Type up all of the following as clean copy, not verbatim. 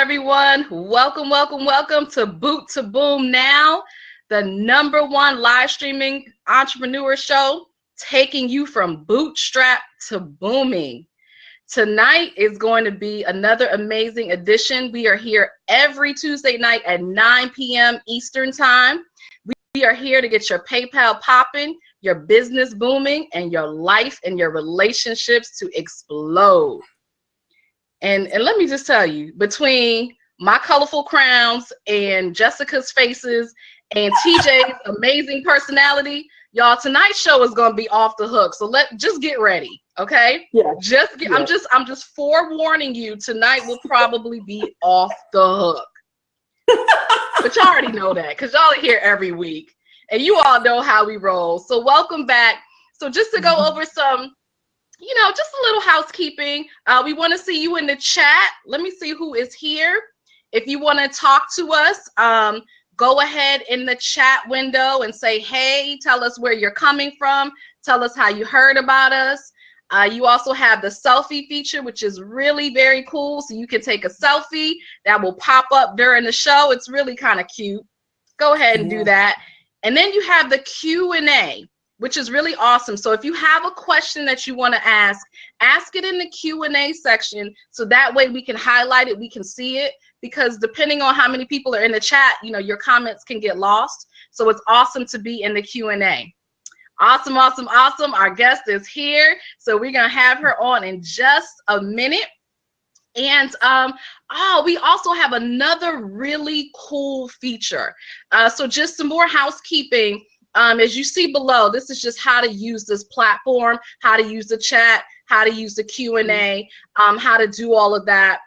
everyone. Welcome, welcome, welcome to Boot2boom Now, the #1 live streaming entrepreneur show, taking you from bootstrap to booming. Tonight is going to be another amazing edition. We are here every Tuesday night at 9 p.m. Eastern Time. We are here to get your PayPal popping, your business booming, and your life and your relationships to explode. And let me just tell you, between my colorful crowns and Jessica's faces and TJ's amazing personality, y'all, tonight's show is going to be off the hook. So just get ready, okay? Yeah. I'm just forewarning you, tonight will probably be off the hook. But y'all already know that because y'all are here every week and you all know how we roll. So welcome back. So just to go over some, just a little housekeeping. We want to see you in the chat. Let me see who is here. If you want to talk to us, go ahead in the chat window and say, hey, tell us where you're coming from. Tell us how you heard about us. You also have the selfie feature, which is really very cool. So you can take a selfie that will pop up during the show. It's really kind of cute. Go ahead and do that. And then you have the Q&A, which is really awesome. So if you have a question that you want to ask it in the Q&A section. So that way we can highlight it, we can see it, because depending on how many people are in the chat, your comments can get lost. So it's awesome to be in the Q&A. Awesome, awesome, awesome. Our guest is here. So we're going to have her on in just a minute. And we also have another really cool feature. So just some more housekeeping. As you see below, this is just how to use this platform, how to use the chat, how to use the Q&A, how to do all of that.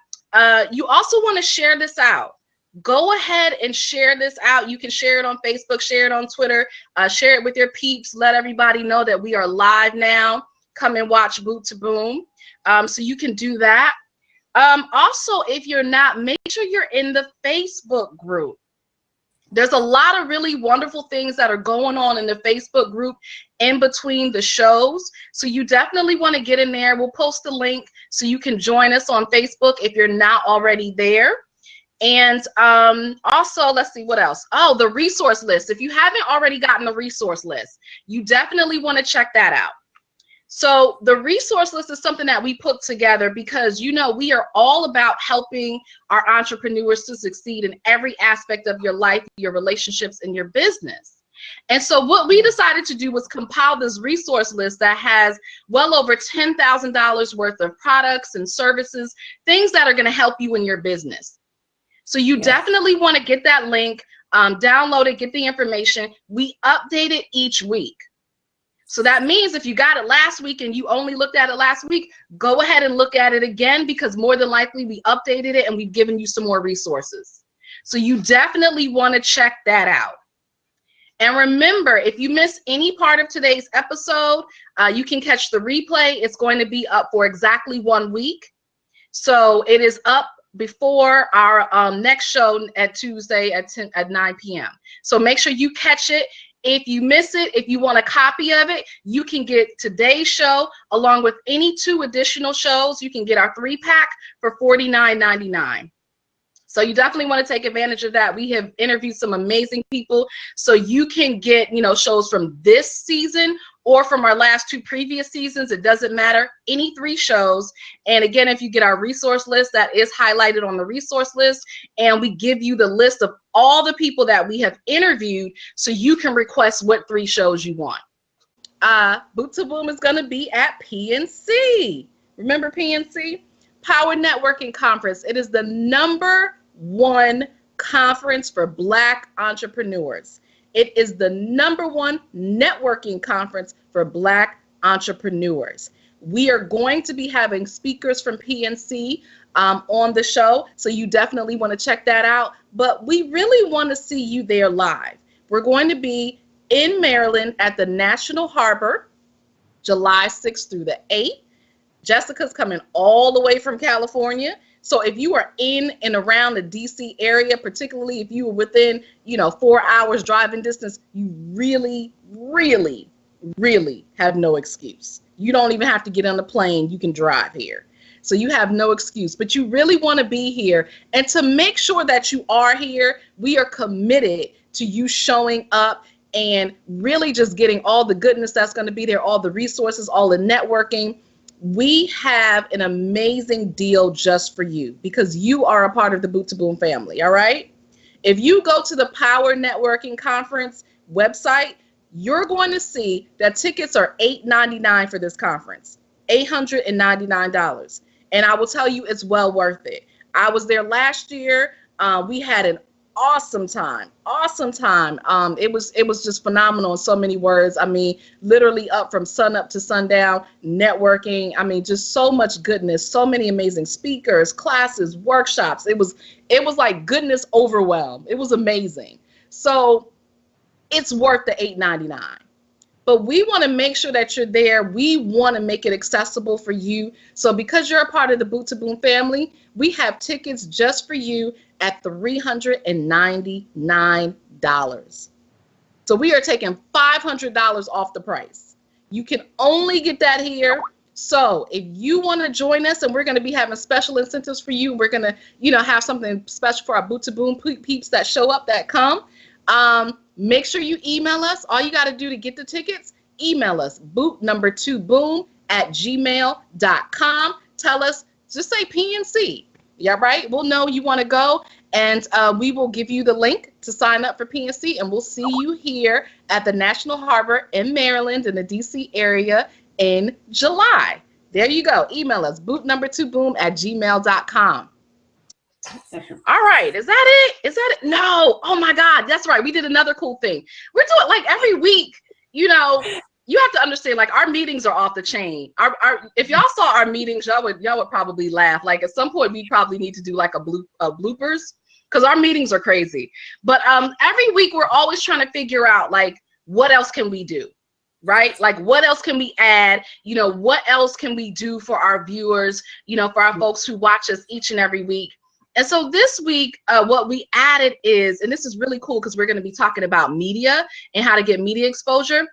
You also want to share this out. Go ahead and share this out. You can share it on Facebook, share it on Twitter, share it with your peeps. Let everybody know that we are live now. Come and watch Boot2boom. So you can do that. Also, if you're not, make sure you're in the Facebook group. There's a lot of really wonderful things that are going on in the Facebook group in between the shows. So you definitely want to get in there. We'll post a link so you can join us on Facebook if you're not already there. And also, let's see what else. Oh, the resource list. If you haven't already gotten the resource list, you definitely want to check that out. So the resource list is something that we put together because, we are all about helping our entrepreneurs to succeed in every aspect of your life, your relationships, and your business. And so what we decided to do was compile this resource list that has well over $10,000 worth of products and services, things that are going to help you in your business. So you definitely want to get that link, download it, get the information. We update it each week. So that means if you got it last week and you only looked at it last week, go ahead and look at it again, because more than likely we updated it and we've given you some more resources. So you definitely want to check that out. And remember, if you miss any part of today's episode, you can catch the replay. It's going to be up for exactly 1 week. So it is up before our next show at Tuesday at 9 p.m. So make sure you catch it. If you miss it, if you want a copy of it, you can get today's show along with any 2 additional shows. You can get our 3-pack for $49.99. So you definitely want to take advantage of that. We have interviewed some amazing people, so you can get, shows from this season or from our last 2 previous seasons. It doesn't matter, any 3 shows. And again, if you get our resource list, that is highlighted on the resource list, and we give you the list of all the people that we have interviewed so you can request what 3 shows you want. Boot2boom is going to be at PNC. Remember PNC? Power Networking Conference. It is the #1 conference for Black entrepreneurs. It is the #1 networking conference for Black entrepreneurs. We are going to be having speakers from PNC on the show, so you definitely want to check that out. But we really want to see you there live. We're going to be in Maryland at the National Harbor, July 6th through the 8th. Jessica's coming all the way from California. So if you are in and around the DC area, particularly if you were within, 4 hours driving distance, you really, really, really have no excuse. You don't even have to get on the plane. You can drive here. So you have no excuse, but you really want to be here. And to make sure that you are here, we are committed to you showing up and really just getting all the goodness that's going to be there, all the resources, all the networking. We have an amazing deal just for you because you are a part of the Boot2boom family, all right? If you go to the Power Networking Conference website, you're going to see that tickets are $8.99 for this conference, $899. And I will tell you, it's well worth it. I was there last year. We had an awesome time. It was just phenomenal in so many words. I mean, literally up from sun up to sundown, networking. I mean, just so much goodness, so many amazing speakers, classes, workshops. It was like goodness overwhelmed. It was amazing. So it's worth the $8.99. But we want to make sure that you're there. We want to make it accessible for you. So because you're a part of the Boot2boom family, we have tickets just for you at $399. So we are taking $500 off the price. You can only get that here. So if you want to join us, and we're going to be having special incentives for you, we're going to, have something special for our Boot2boom peeps that show up, that come. Make sure you email us. All you got to do to get the tickets, email us, boot2boom@gmail.com. Tell us, just say PNC. Yeah, right? We'll know you want to go, and we will give you the link to sign up for PNC, and we'll see you here at the National Harbor in Maryland in the DC area in July. There you go. Email us, boot2boom@gmail.com. All right, is that it? No, oh my God, that's right. We did another cool thing. We're doing like every week, you have to understand, like, our meetings are off the chain. If y'all saw our meetings, y'all would probably laugh. Like, at some point we probably need to do like a bloopers, because our meetings are crazy. But every week we're always trying to figure out, like, what else can we do? Right? Like, what else can we add? What else can we do for our viewers, for our folks who watch us each and every week? And so this week, what we added is, and this is really cool because we're going to be talking about media and how to get media exposure.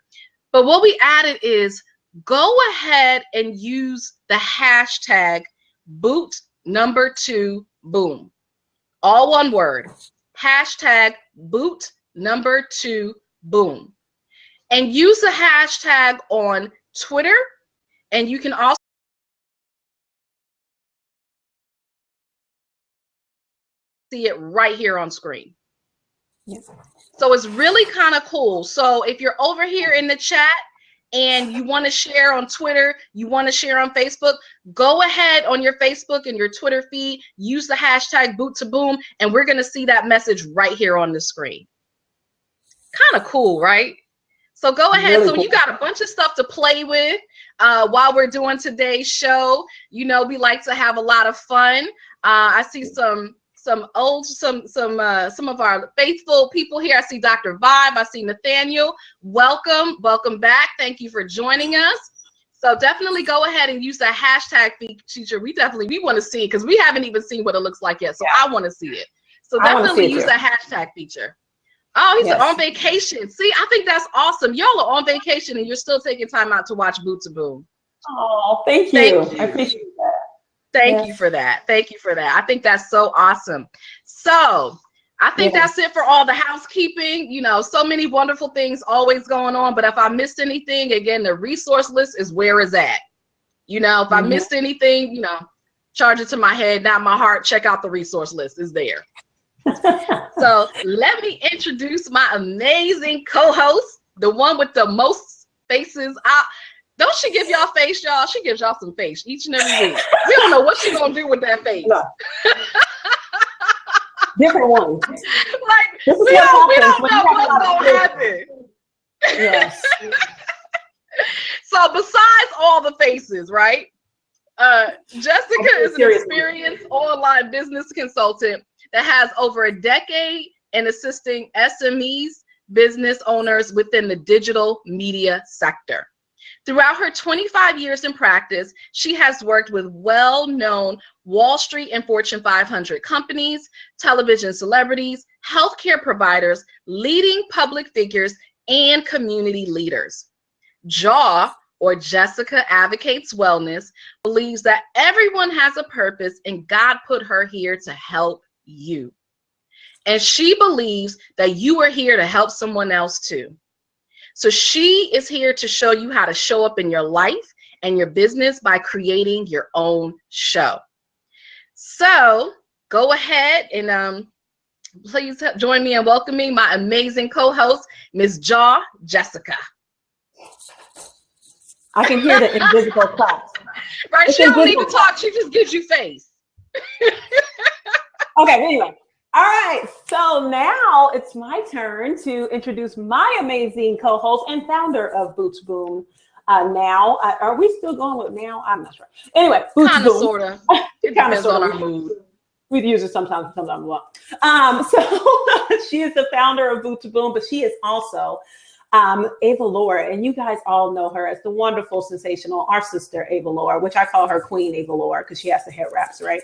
But what we added is, go ahead and use the hashtag Boot2boom. All one word. Hashtag Boot2boom. And use the hashtag on Twitter. And you can also see it right here on screen. Yes. So it's really kind of cool. So if you're over here in the chat and you want to share on Twitter, you want to share on Facebook, go ahead on your Facebook and your Twitter feed, use the hashtag Boot2boom, and we're going to see that message right here on the screen. Kind of cool, right? So go ahead. Really so cool. You got a bunch of stuff to play with while we're doing today's show. We like to have a lot of fun. I see some of our faithful people here. I see Dr. Vibe. I see Nathaniel. Welcome back. Thank you for joining us. So definitely go ahead and use the hashtag feature. We want to see it because we haven't even seen what it looks like yet. So I want to see it. So definitely use the hashtag feature. Oh, he's on vacation. See, I think that's awesome. Y'all are on vacation and you're still taking time out to watch Boot2boom. Oh, thank you. I appreciate that. Thank you for that. Thank you for that. I think that's so awesome. So I think that's it for all the housekeeping. So many wonderful things always going on. But if I missed anything, again, the resource list is where it's at. If I missed anything, charge it to my head, not my heart. Check out the resource list. It's there. So let me introduce my amazing co-host, the one with the most faces. Don't she give y'all face, y'all? She gives y'all some face each and every week. We don't know what she's going to do with that face. No. Different ones. Like, we don't know what's going to happen. Yes. So besides all the faces, right? Jessica is an experienced online business consultant that has over a decade in assisting SMEs, business owners within the digital media sector. Throughout her 25 years in practice, she has worked with well-known Wall Street and Fortune 500 companies, television celebrities, healthcare providers, leading public figures, and community leaders. JAW or Jessica Advocates Wellness, believes that everyone has a purpose and God put her here to help you. And she believes that you are here to help someone else too. So she is here to show you how to show up in your life and your business by creating your own show. So go ahead and please join me in welcoming my amazing co-host, Ms. Jaw Jessica. I can hear the invisible claps. Right, it's she don't need to talk, she just gives you face. Okay, anyway. All right, so now it's my turn to introduce my amazing co-host and founder of Boot2boom Now. Are we still going with Now? I'm not sure. Anyway, Boot2boom. Kind of, sort of. It depends on our mood. We use it sometimes we won't. So she is the founder of Boot2boom, but she is also Avalaura, and you guys all know her as the wonderful, sensational, our sister Avalaura, which I call her Queen Avalaura because she has the head wraps, right?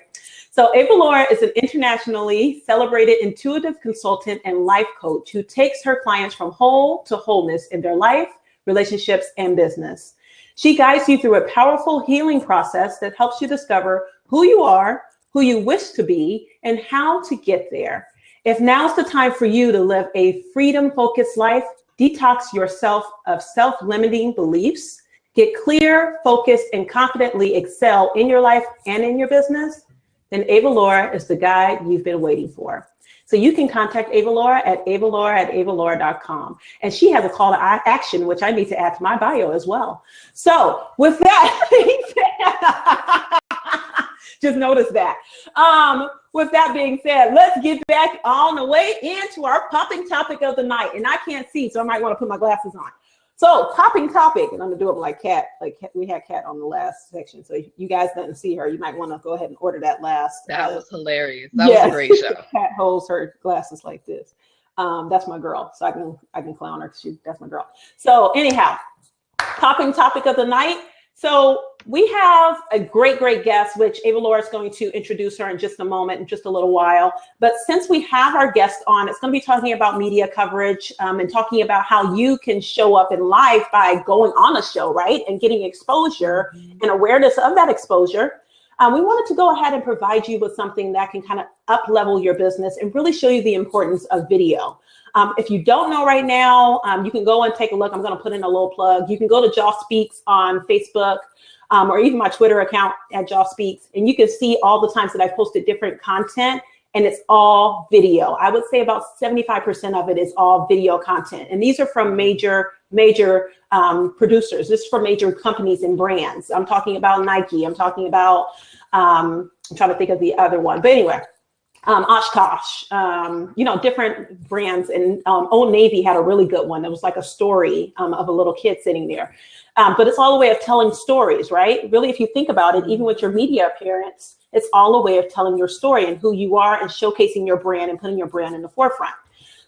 So Avalaura is an internationally celebrated intuitive consultant and life coach who takes her clients from whole to wholeness in their life, relationships, and business. She guides you through a powerful healing process that helps you discover who you are, who you wish to be, and how to get there. If now's the time for you to live a freedom-focused life, detox yourself of self-limiting beliefs, get clear, focused, and confidently excel in your life and in your business, then Avalaura is the guide you've been waiting for. So you can contact Avalaura at avalaura@avalaura.com. And she has a call to action, which I need to add to my bio as well. So with that being said, just notice that. With that being said, let's get back on the way into our popping topic of the night. And I can't see, so I might want to put my glasses on. So popping topic, and I'm gonna do it like Kat, we had Kat on the last section. So you guys didn't see her, you might want to go ahead and order that last. That was hilarious. That was a great show. Kat holds her glasses like this. That's my girl, so I can clown her because that's my girl. So anyhow, popping topic of the night. So we have a great guest, which Avalaura is going to introduce her in just a moment, in just a little while. But since we have our guest on, it's going to be talking about media coverage and talking about how you can show up in life by going on a show, right? And getting exposure and awareness of that exposure. We wanted to go ahead and provide you with something that can kind of up-level your business and really show you the importance of video. If you don't know right now, you can go and take a look. I'm going to put in a little plug. You can go to Jaw Speaks on Facebook or even my Twitter account at Jaw Speaks, and you can see all the times that I've posted different content, and it's all video. I would say about 75% of it is all video content. And these are from major producers. This is from major companies and brands. I'm talking about Nike. I'm talking about, I'm trying to think of the other one. But anyway, Oshkosh, different brands. And Old Navy had a really good one. It was like a story of a little kid sitting there. But it's all a way of telling stories, right? Really, if you think about it, even with your media appearance, it's all a way of telling your story and who you are and showcasing your brand and putting your brand in the forefront.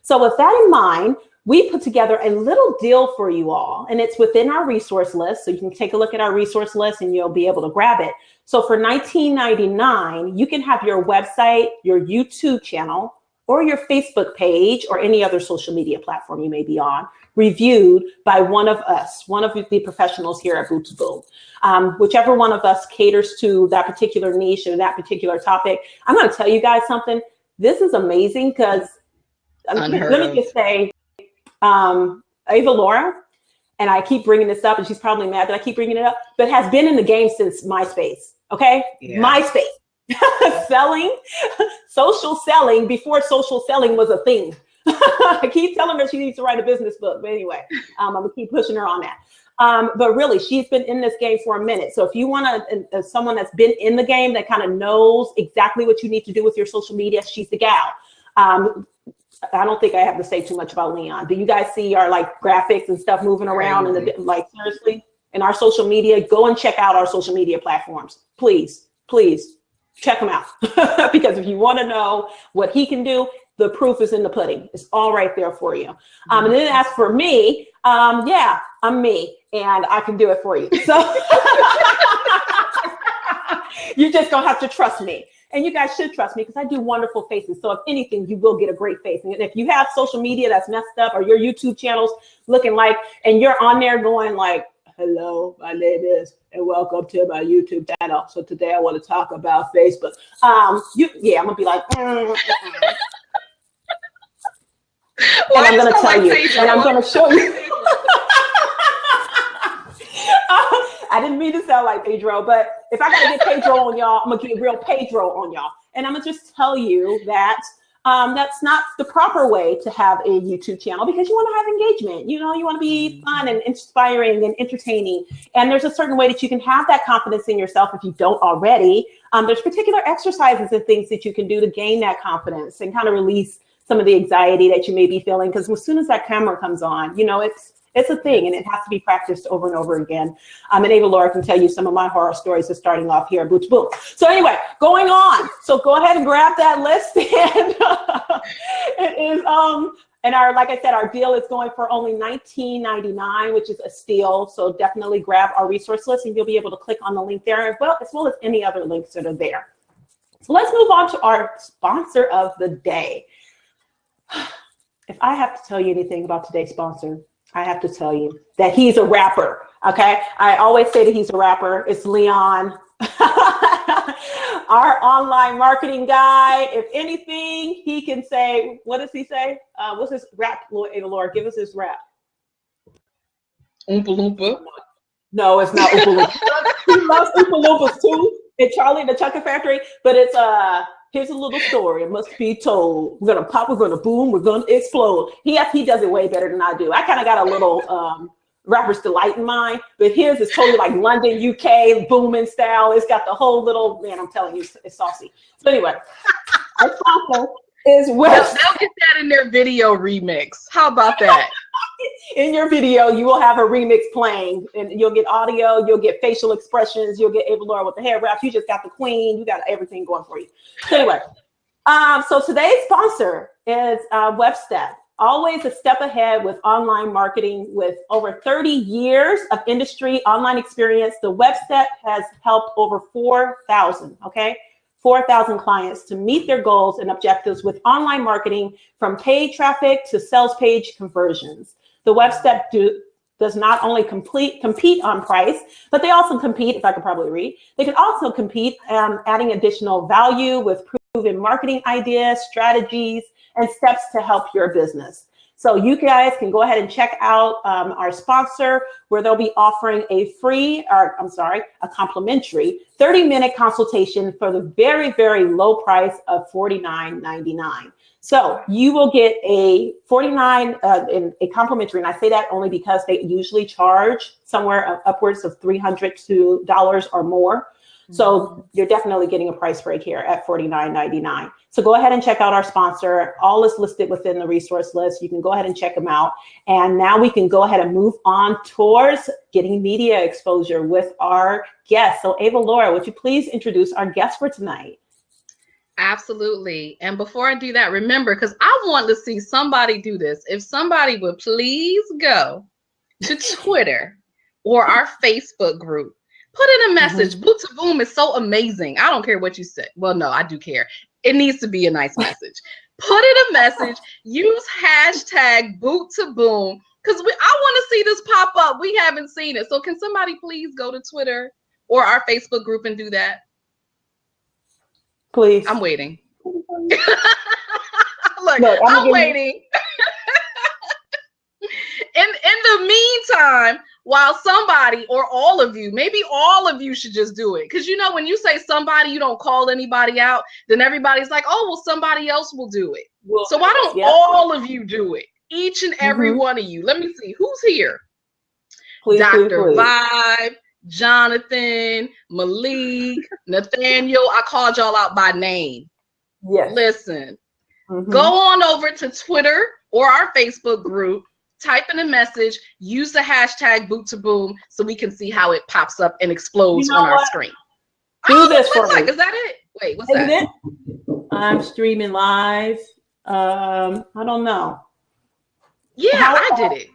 So with that in mind, we put together a little deal for you all, and it's within our resource list. So you can take a look at our resource list and you'll be able to grab it. So for $19.99, you can have your website, your YouTube channel, or your Facebook page, or any other social media platform you may be on, reviewed by one of us, one of the professionals here at Boot2boom. Whichever one of us caters to that particular niche or that particular topic. I'm going to tell you guys something. This is amazing because let me just say, Avalaura, and I keep bringing this up, and she's probably mad that I keep bringing it up, but has been in the game since MySpace. Okay, yeah. MySpace. Social selling before social selling was a thing. I keep telling her she needs to write a business book, but anyway, I'm gonna keep pushing her on that. But really, she's been in this game for a minute. So if you want someone that's been in the game that kind of knows exactly what you need to do with your social media, she's the gal. I don't think I have to say too much about Leon. Do you guys see our graphics and stuff moving around seriously in our social media? Go and check out our social media platforms. Please check them out. Because if you want to know what he can do, the proof is in the pudding. It's all right there for you. And then as for me, yeah, I'm me and I can do it for you. So you're just gonna have to trust me. And you guys should trust me because I do wonderful faces. So if anything, you will get a great face. And if you have social media that's messed up or your YouTube channel's looking and you're on there going hello, my name is, and welcome to my YouTube channel. So today I want to talk about Facebook. I'm gonna be like, and I'm gonna tell you, and I'm gonna show you. I didn't mean to sound like Pedro, but if I gotta get Pedro on y'all, I'm gonna get real Pedro on y'all. And I'm gonna just tell you that that's not the proper way to have a YouTube channel, because you want to have engagement. You know, you want to be fun and inspiring and entertaining. And there's a certain way that you can have that confidence in yourself if you don't already. There's particular exercises and things that you can do to gain that confidence and kind of release some of the anxiety that you may be feeling. Because as soon as that camera comes on, you know, it's a thing, and it has to be practiced over and over again. And Avalaura can tell you some of my horror stories of starting off here at Boot2boom. So anyway, going on. So go ahead and grab that list. And it is, and our, like I said, our deal is going for only $19.99, which is a steal. So definitely grab our resource list, and you'll be able to click on the link there, as well as any other links that are there. So let's move on to our sponsor of the day. If I have to tell you anything about today's sponsor, I have to tell you that he's a rapper, okay? I always say that he's a rapper. It's Leon, our online marketing guy. If anything, he can say, what does he say? What's his rap, Avalaura? Give us his rap. Oompa Loompa. No, it's not Oompa Loompa. He loves Oompa Loompas too, and Charlie and the Chocolate Factory, but it's here's a little story. It must be told. We're gonna pop. We're gonna boom. We're gonna explode. He does it way better than I do. I kind of got a little Rapper's Delight in mind, but his is totally like London, UK, booming style. It's got the whole little, man, I'm telling you, it's saucy. So anyway, our sponsor is West. They'll get that in their video remix. How about that? In your video, you will have a remix playing, and you'll get audio, you'll get facial expressions, you'll get Avalaura with the hair wraps. You just got the queen. You got everything going for you. So anyway, so today's sponsor is Webstep. Always a step ahead with online marketing. With over 30 years of industry online experience, the Webstep has helped over 4,000, okay? 4,000 clients to meet their goals and objectives with online marketing, from paid traffic to sales page conversions. The Webstep does not only compete on price, but they also compete, if I could probably read, they can also compete adding additional value with proven marketing ideas, strategies, and steps to help your business. So you guys can go ahead and check out our sponsor, where they'll be offering a complimentary 30-minute consultation for the very, very low price of $49.99. So you will get a a complimentary, and I say that only because they usually charge somewhere upwards of $300 or more. So you're definitely getting a price break here at $49.99. So go ahead and check out our sponsor. All is listed within the resource list. You can go ahead and check them out. And now we can go ahead and move on towards getting media exposure with our guests. So Avalaura, would you please introduce our guest for tonight? Absolutely. And before I do that, remember, because I want to see somebody do this. If somebody would please go to Twitter or our Facebook group, put in a message. Boot2boom is so amazing. I don't care what you say. Well, no, I do care. It needs to be a nice message. Put in a message. Use hashtag Boot2boom, because I want to see this pop up. We haven't seen it. So can somebody please go to Twitter or our Facebook group and do that? Please. I'm waiting. Look, I'm waiting. In the meantime, while somebody or all of you, maybe all of you should just do it. Because, you know, when you say somebody, you don't call anybody out, then everybody's like, oh, well, somebody else will do it. Well, so why don't all of you do it? Each and every one of you. Let me see. Who's here? Please, Dr. Please. Vibe, Jonathan, Malik, Nathaniel. I called y'all out by name. Yes. Listen, go on over to Twitter or our Facebook group. Type in a message, use the hashtag Boot2boom so we can see how it pops up and explodes on our screen. Do this for me. Is that it? Wait, what's that? I'm streaming live. I don't know. Yeah, I did it.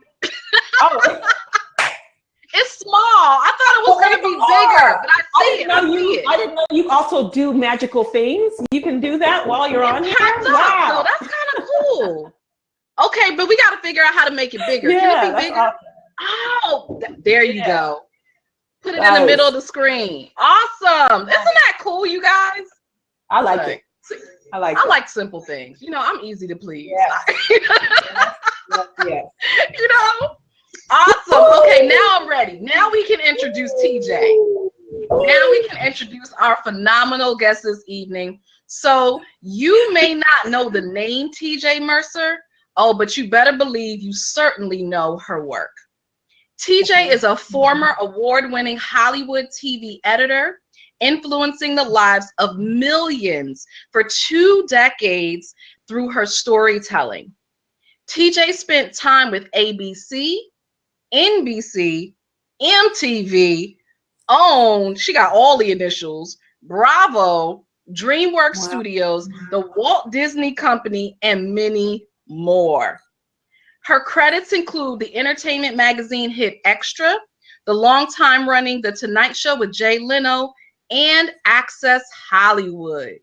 It's small. I thought it was going to be bigger, but I see it. I didn't know you also do magical things. You can do that while you're on here. Wow. That's kind of cool. Okay, but we got to figure out how to make it bigger. Yeah, can it be bigger? Awesome. Oh, Oh, there you go. Put it in the middle of the screen. Awesome. Isn't that cool, you guys? I like it. I like simple things. You know, I'm easy to please. Yeah. You know? Awesome. Okay, now I'm ready. Now we can introduce TeeJ. Now we can introduce our phenomenal guest this evening. So you may not know the name TeeJ Mercer. Oh, but you better believe you certainly know her work. TeeJ is a former award-winning Hollywood TV editor, influencing the lives of millions for 2 decades through her storytelling. TeeJ spent time with ABC, NBC, MTV, OWN, she got all the initials, Bravo, DreamWorks Studios, the Walt Disney Company, and many more. Her credits include the entertainment magazine hit Extra, the long-time running The Tonight Show with Jay Leno, and Access Hollywood.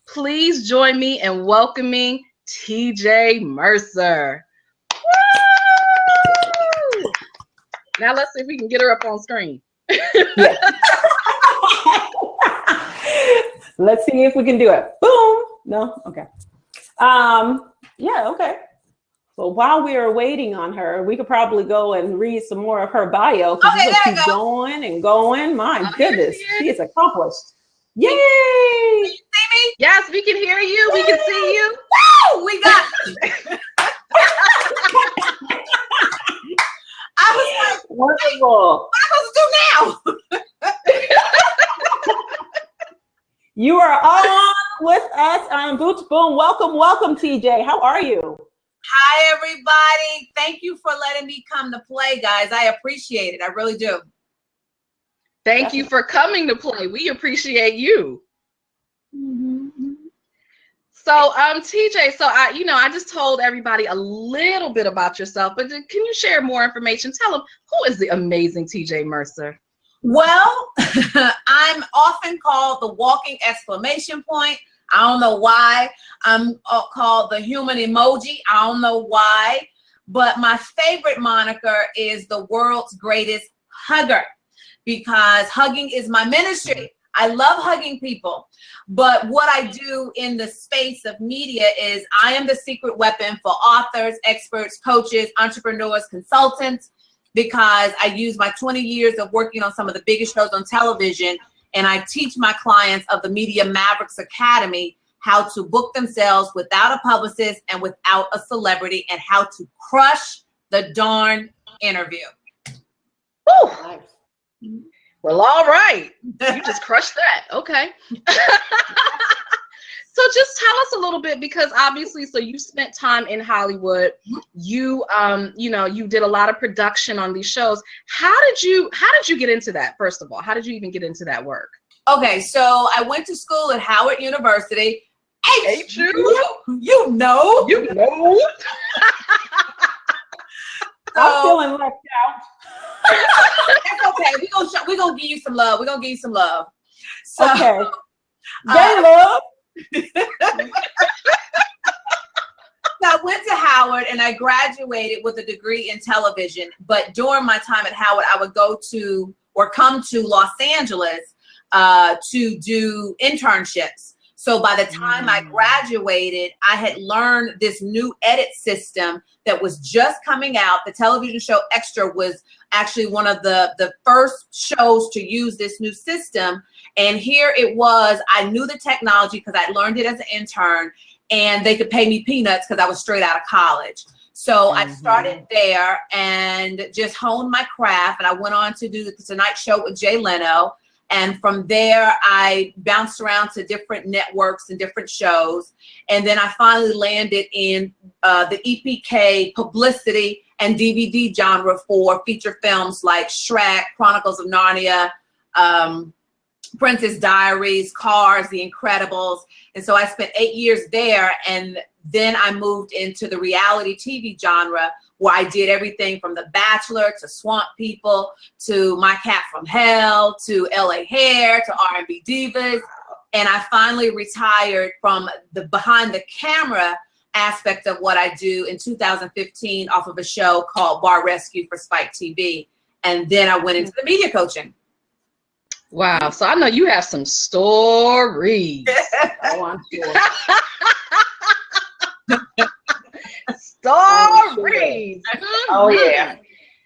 Please join me in welcoming TeeJ Mercer. Woo! Now let's see if we can get her up on screen. Yeah. Let's see if we can do it. Boom. No? Okay. Yeah, okay. So while we are waiting on her, we could probably go and read some more of her bio. Okay, there you go. Going and going. My goodness, she is accomplished. Yay! Can you see me? Yes, we can hear you. We can see you. Woo! We got it. I was like, wonderful. What am I supposed to do now? You are on with us on Boot2boom. Welcome, welcome, TeeJ. How are you? Hi, everybody. Thank you for letting me come to play, guys. I appreciate it. I really do. Thank you for coming to play. We appreciate you. So, TeeJ, so I just told everybody a little bit about yourself, but can you share more information? Tell them, who is the amazing TeeJ Mercer? Well, I'm often called the walking exclamation point. I don't know why. I'm called the human emoji. I don't know why. But my favorite moniker is the world's greatest hugger, because hugging is my ministry. I love hugging people. But what I do in the space of media is I am the secret weapon for authors, experts, coaches, entrepreneurs, consultants, because I use my 20 years of working on some of the biggest shows on television, and I teach my clients of the Media Mavericks Academy how to book themselves without a publicist and without a celebrity, and how to crush the darn interview. Woo! Well, all right. You just crushed that. Okay. So just tell us a little bit, because obviously, so you spent time in Hollywood. You, you did a lot of production on these shows. How did you get into that? First of all, how did you even get into that work? Okay, so I went to school at Howard University. Ain't you? You know. You know. I'm feeling left out. That's okay. We're gonna give you some love. We're gonna give you some love. So, okay. Gay love. So I went to Howard and I graduated with a degree in television. But during my time at Howard, I would go to or come to Los Angeles to do internships. So by the time I graduated, I had learned this new edit system that was just coming out. The television show Extra was actually one of the first shows to use this new system. And here it was. I knew the technology because I learned it as an intern, and they could pay me peanuts because I was straight out of college. So I started there and just honed my craft. And I went on to do the Tonight Show with Jay Leno. And from there, I bounced around to different networks and different shows. And then I finally landed in the EPK publicity and DVD genre for feature films like Shrek, Chronicles of Narnia, Princess Diaries, Cars, The Incredibles. And so I spent 8 years there. And then I moved into the reality TV genre, where I did everything from The Bachelor to Swamp People to My Cat from Hell to LA Hair to R&B Divas. And I finally retired from the behind the camera aspect of what I do in 2015 off of a show called Bar Rescue for Spike TV. And then I went into the media coaching. Wow. So I know you have some stories. Oh, I'm sure. Stories. Oh, yeah.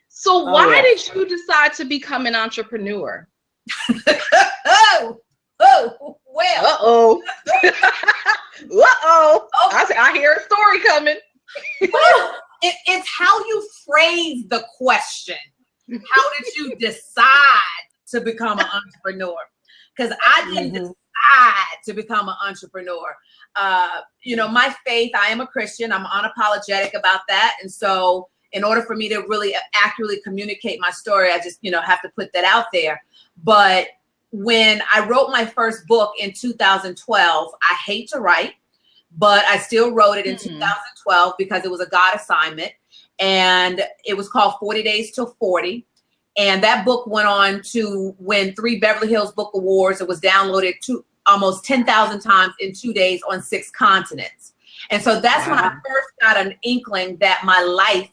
So why did you decide to become an entrepreneur? Well. Uh-oh. Uh-oh. I hear a story coming. Well, it's how you phrase the question. How did you decide to become an entrepreneur? Because I didn't decide to become an entrepreneur. You know, my faith, I am a Christian. I'm unapologetic about that. And so in order for me to really accurately communicate my story, I just, you know, have to put that out there. But when I wrote my first book in 2012, I hate to write, but I still wrote it in 2012 because it was a God assignment. And it was called 40 Days Till 40. And that book went on to win 3 Beverly Hills Book Awards. It was downloaded almost 10,000 times in 2 days on 6 continents. And so that's when I first got an inkling that my life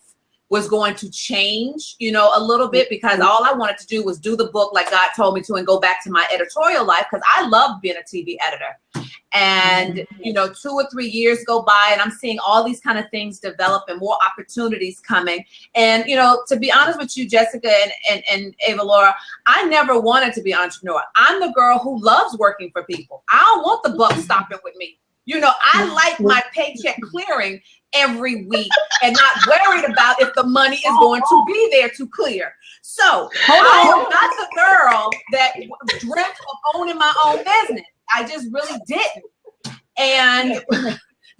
was going to change, you know, a little bit, because all I wanted to do was do the book like God told me to and go back to my editorial life, because I love being a TV editor. And, you know, 2 or 3 years go by and I'm seeing all these kind of things develop and more opportunities coming. And, you know, to be honest with you, Jessica and Avalaura, I never wanted to be an entrepreneur. I'm the girl who loves working for people. I don't want the buck stopping with me. You know, I like my paycheck clearing every week and not worried about if the money is going to be there to clear. So I am not the girl that dreamt of owning my own business. I just really didn't. And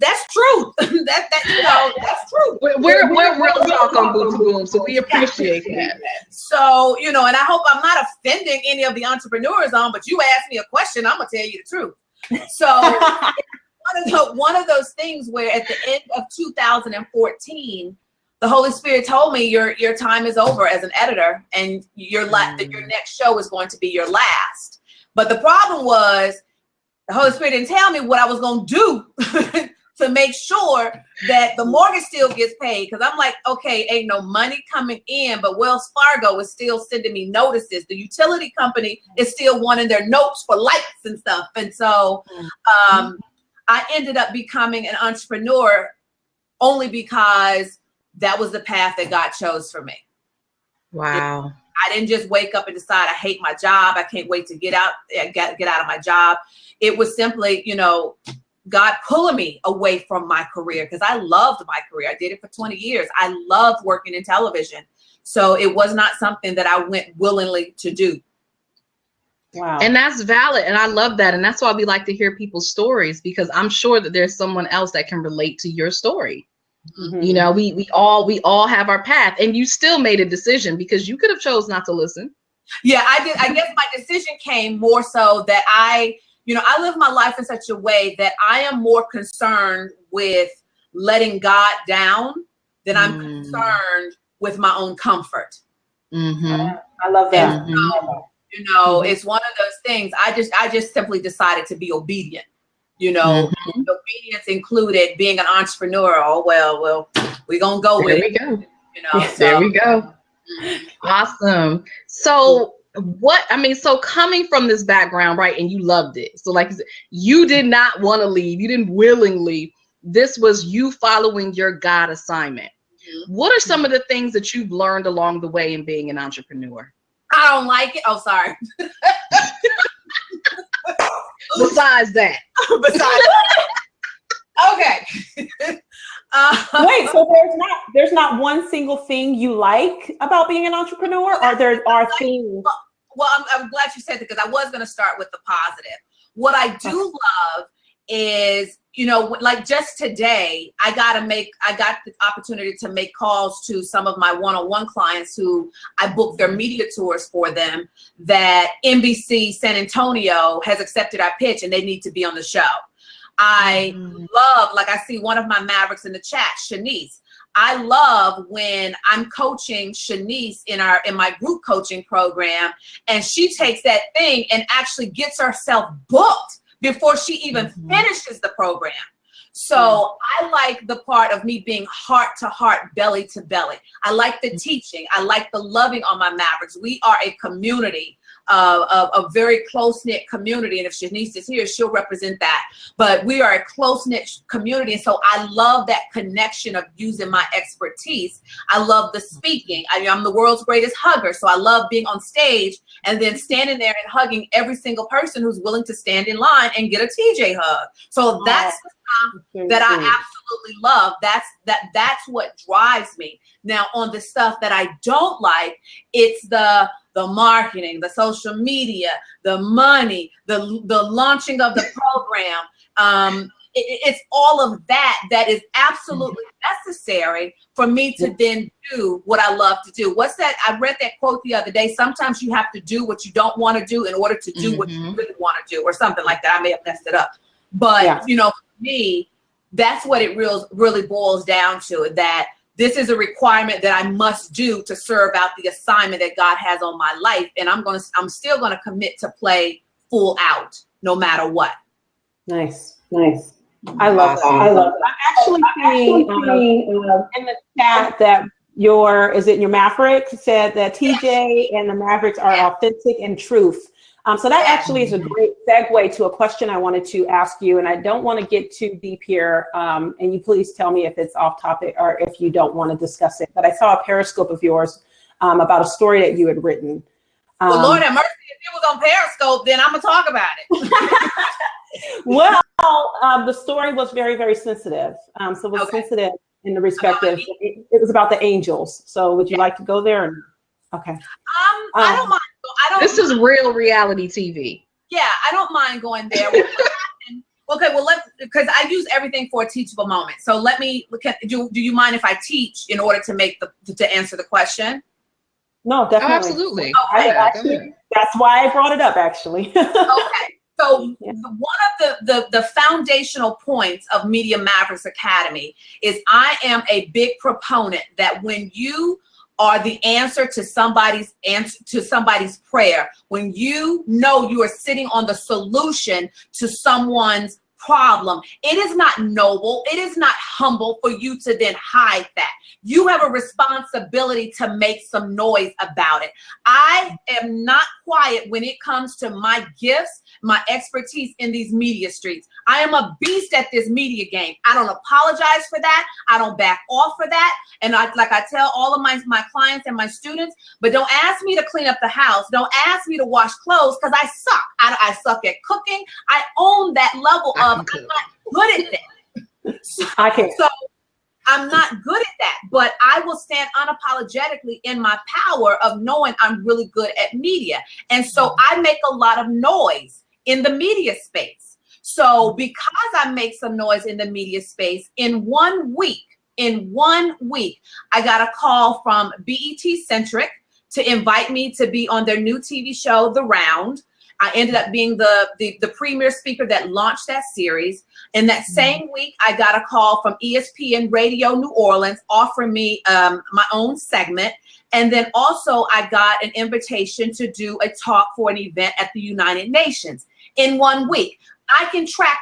that's true. That you know, that's true. We're real talk on Boot2boom, so we appreciate that. So, you know, and I hope I'm not offending any of the entrepreneurs but you asked me a question, I'm gonna tell you the truth. So one of those things where at the end of 2014, the Holy Spirit told me your time is over as an editor, and your next show is going to be your last. But the problem was the Holy Spirit didn't tell me what I was going to do to make sure that the mortgage still gets paid. Because I'm like, okay, ain't no money coming in, but Wells Fargo is still sending me notices. The utility company is still wanting their notes for lights and stuff. And so I ended up becoming an entrepreneur only because that was the path that God chose for me. Wow. I didn't just wake up and decide I hate my job. I can't wait to get out of my job. It was simply, you know, God pulling me away from my career, because I loved my career. I did it for 20 years. I loved working in television. So it was not something that I went willingly to do. Wow. And that's valid. And I love that. And that's why we like to hear people's stories, because I'm sure that there's someone else that can relate to your story. You know, we all have our path, and you still made a decision because you could have chose not to listen. Yeah, I did. I guess my decision came more so that I live my life in such a way that I am more concerned with letting God down than I'm concerned with my own comfort. I love that. And so, you know, it's one of those things. I just simply decided to be obedient. You know, obedience included being an entrepreneur. Oh, well, we're going to go with it. There we go. You know, there we go. Awesome. So so coming from this background, right, and you loved it. So like you did not want to leave. You didn't willingly. This was you following your God assignment. What are some of the things that you've learned along the way in being an entrepreneur? I don't like it. Oh, sorry. Besides that. Okay. Wait, so there's not one single thing you like about being an entrepreneur, or there are things? Well, I'm glad you said that, because I was going to start with the positive. What I do love is, you know, like just today, I got the opportunity to make calls to some of my one-on-one clients who I booked their media tours for them, that NBC San Antonio has accepted our pitch and they need to be on the show. I love, like I see one of my Mavericks in the chat, Shanice. I love when I'm coaching Shanice in my group coaching program, and she takes that thing and actually gets herself booked before she even finishes the program. So I like the part of me being heart to heart, belly to belly. I like the teaching. I like the loving on my Mavericks. We are a community, a very close-knit community. And if Shanice is here, she'll represent that. But we are a close-knit community. And so I love that connection of using my expertise. I love the speaking. I'm the world's greatest hugger. So I love being on stage and then standing there and hugging every single person who's willing to stand in line and get a TeeJ hug. So that's the stuff that I absolutely love. That's what drives me. Now, on the stuff that I don't like, it's the marketing, the social media, the money, the launching of the program. It's all of that is absolutely necessary for me to then do what I love to do. What's that? I read that quote the other day. Sometimes you have to do what you don't want to do in order to do what you really want to do, or something like that. I may have messed it up. But, you know, for me, that's what it really boils down to, that this is a requirement that I must do to serve out the assignment that God has on my life. And I'm still going to commit to play full out no matter what. Nice. Nice. I love that. I love that. I'm actually seeing in the chat that your Maverick said that TeeJ and the Mavericks are authentic and truth. So that actually is a great segue to a question I wanted to ask you, and I don't want to get too deep here, and you please tell me if it's off topic or if you don't want to discuss it. But I saw a Periscope of yours about a story that you had written. Well, Lord have mercy, if it was on Periscope, then I'm going to talk about it. Well, the story was very, very sensitive. So it was sensitive in the respect of, it was about the angels. So would you like to go there? Okay. I don't mind. This is real reality TV. Yeah, I don't mind going there. Okay, well, because I use everything for a teachable moment. So let me look at, do you mind if I teach in order to make to answer the question? No, definitely. Oh, absolutely. Okay. That's why I brought it up, actually. Okay. So one of the foundational points of Media Mavericks Academy is I am a big proponent that when you are the answer to somebody's prayer, when you know you are sitting on the solution to someone's problem, it is not noble, it is not humble for you to then hide that. You have a responsibility to make some noise about it. I am not quiet when it comes to my gifts, my expertise in these media streets. I am a beast at this media game. I don't apologize for that. I don't back off for that. And like I tell all of my clients and my students, but don't ask me to clean up the house. Don't ask me to wash clothes, because I suck. I suck at cooking. I own that level of, I'm not good at that. So I'm not good at that, but I will stand unapologetically in my power of knowing I'm really good at media. And so I make a lot of noise in the media space. So because I make some noise in the media space, in 1 week, I got a call from BET Centric to invite me to be on their new TV show, The Round. I ended up being the premier speaker that launched that series. In that same week, I got a call from ESPN Radio New Orleans offering me my own segment. And then also I got an invitation to do a talk for an event at the United Nations in 1 week. I can track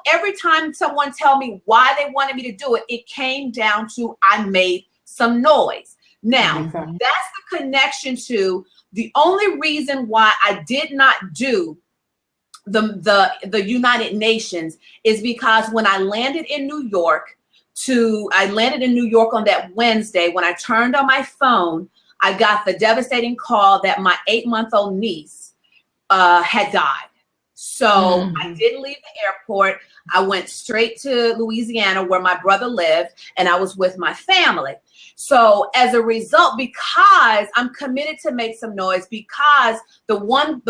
every time someone tell me why they wanted me to do it, it came down to I made some noise. Now, that's the connection to the only reason why I did not do the United Nations is because when I landed in New York on that Wednesday, when I turned on my phone, I got the devastating call that my 8-month-old niece had died. So I didn't leave the airport. I went straight to Louisiana where my brother lived, and I was with my family. So as a result, because I'm committed to make some noise, because the one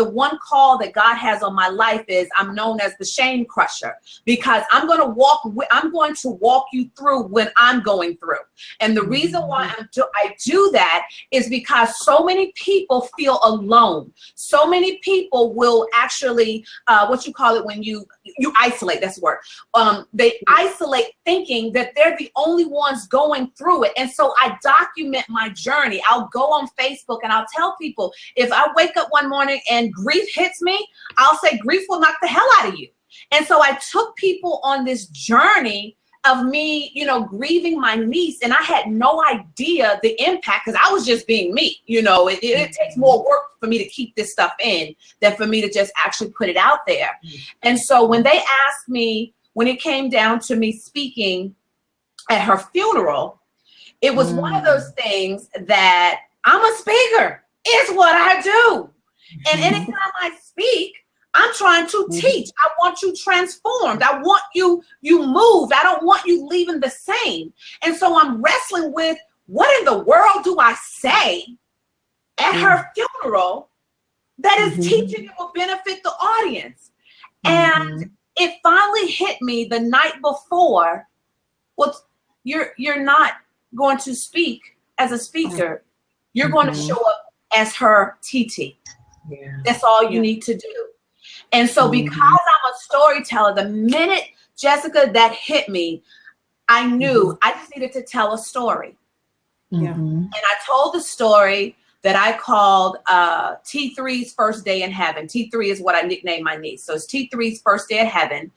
call that God has on my life is I'm known as the shame crusher, because I'm going to walk you through when I'm going through. And the reason why I do that is because so many people feel alone. So many people will actually, when you isolate, that's the word. They isolate thinking that they're the only ones going through it. And so I document my journey. I'll go on Facebook and I'll tell people, if I wake up one morning and grief hits me, I'll say grief will knock the hell out of you. And so I took people on this journey of me, you know, grieving my niece, and I had no idea the impact, because I was just being me. You know, it takes more work for me to keep this stuff in than for me to just actually put it out there. And so when they asked me, when it came down to me speaking at her funeral, it was one of those things that I'm a speaker. It's what I do. And anytime I speak, I'm trying to teach. I want you transformed. I want you moved. I don't want you leaving the same. And so I'm wrestling with, what in the world do I say at her funeral that is teaching and will benefit the audience? And it finally hit me the night before. Well, you're not going to speak as a speaker. You're going to show up as her TT. Yeah. That's all you need to do. And so because I'm a storyteller, the minute, Jessica, that hit me, I knew I just needed to tell a story. And I told the story that I called T3's First Day in Heaven. T3 is what I nicknamed my niece. So it's T3's First Day in Heaven.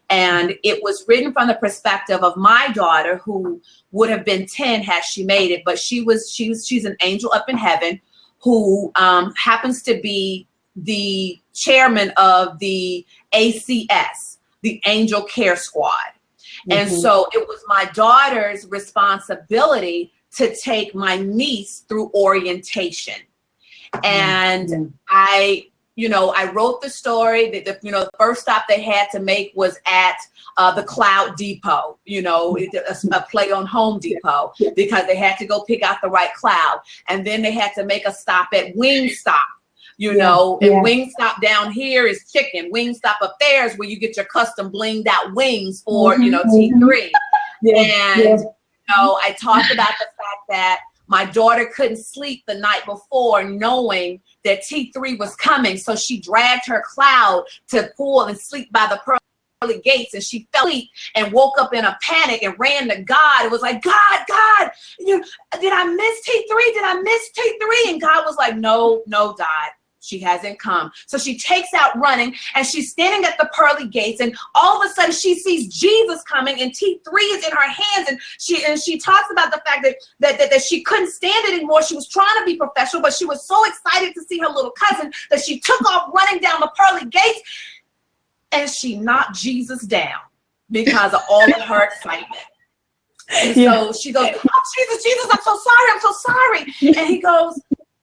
And it was written from the perspective of my daughter, who would have been 10 had she made it. But she's an angel up in heaven who happens to be the chairman of the ACS, the Angel Care Squad. And so it was my daughter's responsibility to take my niece through orientation. And I wrote the story that the first stop they had to make was at the Cloud Depot, a play on Home Depot, because they had to go pick out the right cloud. And then they had to make a stop at Wingstop. And Wingstop down here is chicken. Wingstop up there is where you get your custom blinged out wings for, T3. I talked about the fact that my daughter couldn't sleep the night before knowing that T3 was coming. So she dragged her cloud to pull and sleep by the pearly gates, and she fell asleep and woke up in a panic and ran to God. It was like, God, did I miss T3? Did I miss T3? And God was like, no, Dot. She hasn't come. So she takes out running, and she's standing at the pearly gates, and all of a sudden she sees Jesus coming, and T3 is in her hands, and she talks about the fact that she couldn't stand it anymore. She was trying to be professional, but she was so excited to see her little cousin that she took off running down the pearly gates, and she knocked Jesus down because of all of her excitement. And so she goes, oh, Jesus, I'm so sorry. And he goes,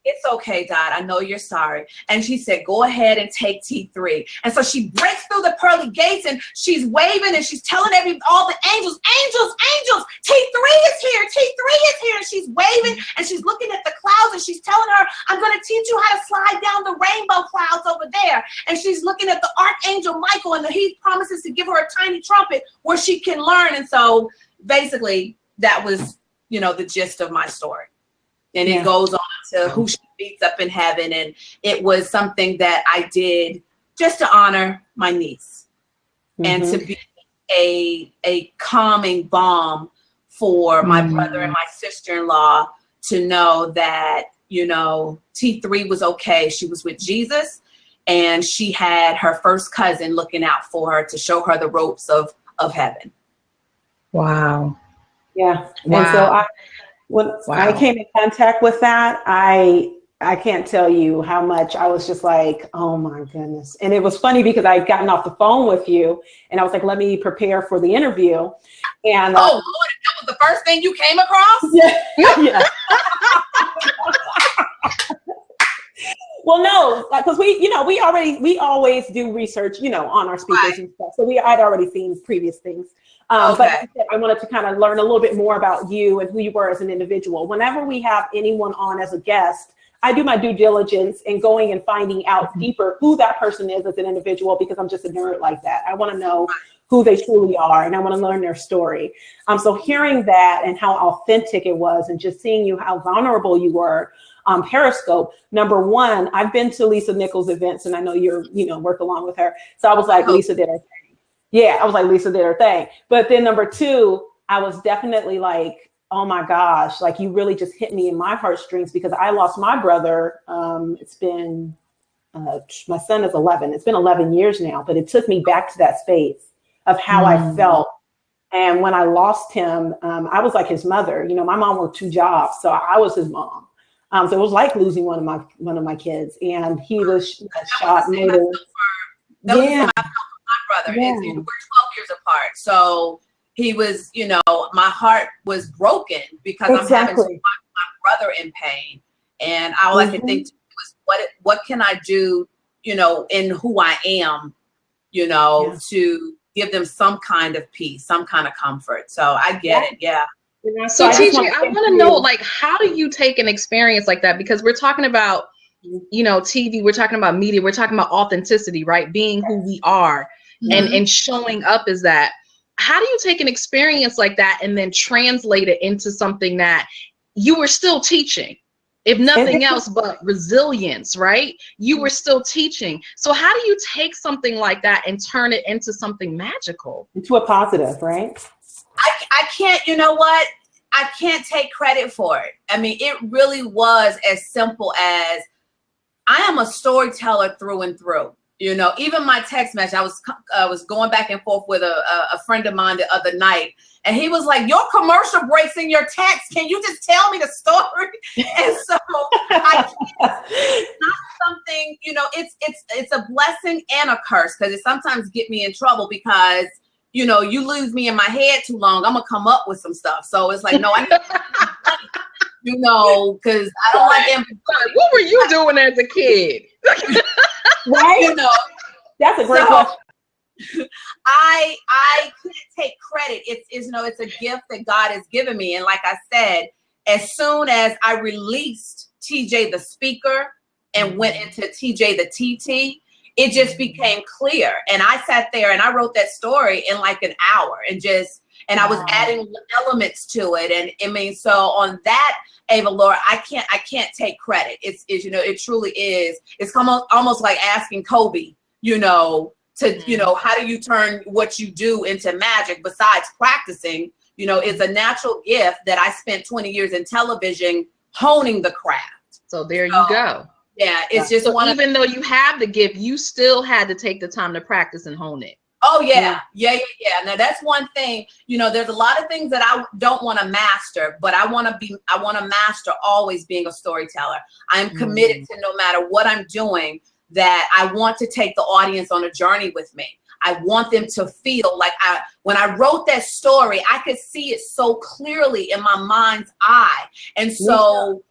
it's okay, Dot. I know you're sorry. And she said, go ahead and take T3. And so she breaks through the pearly gates, and she's waving, and she's telling all the angels, T3 is here. T3 is here. And she's waving, and she's looking at the clouds, and she's telling her, I'm going to teach you how to slide down the rainbow clouds over there. And she's looking at the Archangel Michael, and he promises to give her a tiny trumpet where she can learn. And so basically that was, the gist of my story. And it goes on to who she meets up in heaven. And it was something that I did just to honor my niece and to be a calming balm for my brother and my sister-in-law to know that, T3 was okay. She was with Jesus, and she had her first cousin looking out for her to show her the ropes of heaven. Wow. Yeah. Wow. And so when I came in contact with that, I can't tell you how much I was just like, oh my goodness. And it was funny because I had gotten off the phone with you, and I was like, let me prepare for the interview. And Lord, that was the first thing you came across? Yeah. Well, no, because we always do research, on our speakers and stuff. So I'd already seen previous things. But I wanted to kind of learn a little bit more about you and who you were as an individual. Whenever we have anyone on as a guest, I do my due diligence in going and finding out deeper who that person is as an individual, because I'm just a nerd like that. I want to know who they truly are, and I want to learn their story. So hearing that and how authentic it was, and just seeing how vulnerable you were on Periscope. Number one, I've been to Lisa Nichols events, and I know you're, work along with her. So I was like, Lisa did her thing. Yeah, I was like, Lisa did her thing. But then number two, I was definitely like, oh my gosh, like you really just hit me in my heartstrings, because I lost my brother. It's been my son is 11. It's been 11 years now, but it took me back to that space of how I felt. And when I lost him, I was like his mother. You know, my mom worked 2 jobs, so I was his mom. So it was like losing one of my kids, and he was shot. That was how I felt with my brother. Yeah. We're 12 years apart, so he was, you know, my heart was broken because I'm having to watch my brother in pain, and all I could think was, what can I do, you know, in who I am, you know, to give them some kind of peace, some kind of comfort. So I get it. Yeah. So TeeJ, I want to know, like, how do you take an experience like that? Because we're talking about, you know, TV, we're talking about media, we're talking about authenticity, right? Being who we are and showing up as that. How do you take an experience like that and then translate it into something that you were still teaching? If nothing else but resilience, right? You were still teaching. So how do you take something like that and turn it into something magical? Into a positive, right? I can't, you know what? I can't take credit for it. I mean, it really was as simple as, I am a storyteller through and through. You know, even my text message, I was going back and forth with a friend of mine the other night, and he was like, your commercial breaks in your text. Can you just tell me the story? And so it's not something, you know, it's a blessing and a curse, because it sometimes get me in trouble because, you know, you lose me in my head too long, I'm gonna come up with some stuff. So it's like, no, I need you know, because I don't like ambiguity. What were you doing as a kid? Right? You know, that's a great question. I can't take credit. It's you know, it's a gift that God has given me. And like I said, as soon as I released TeeJ the speaker and went into TeeJ the TT, it just became clear. And I sat there and I wrote that story in like an hour, and I was adding elements to it. And I mean, so on that, Avalaura, I can't take credit. It's you know, it truly is. It's almost like asking Kobe, you know, to, you know, how do you turn what you do into magic besides practicing? You know, it's a natural gift that I spent 20 years in television honing the craft. So there you go. Yeah, it's just so even though you have the gift, you still had to take the time to practice and hone it. Oh yeah. Now that's one thing, you know, there's a lot of things that I don't want to master, but I want to master always being a storyteller. I'm committed to, no matter what I'm doing, that I want to take the audience on a journey with me. I want them to feel like when I wrote that story, I could see it so clearly in my mind's eye. And so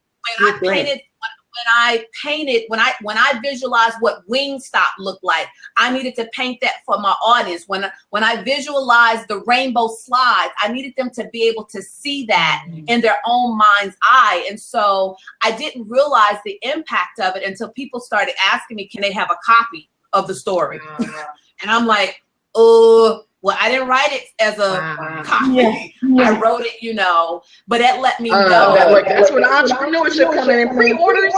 when I visualized what Wingstop looked like, I needed to paint that for my audience. When I visualized the rainbow slides, I needed them to be able to see that in their own mind's eye. And so I didn't realize the impact of it until people started asking me, can they have a copy of the story? And I'm like, oh, well, I didn't write it as a copy. I wrote it, you know, but that let me know. That's when entrepreneurship coming in, pre-orders.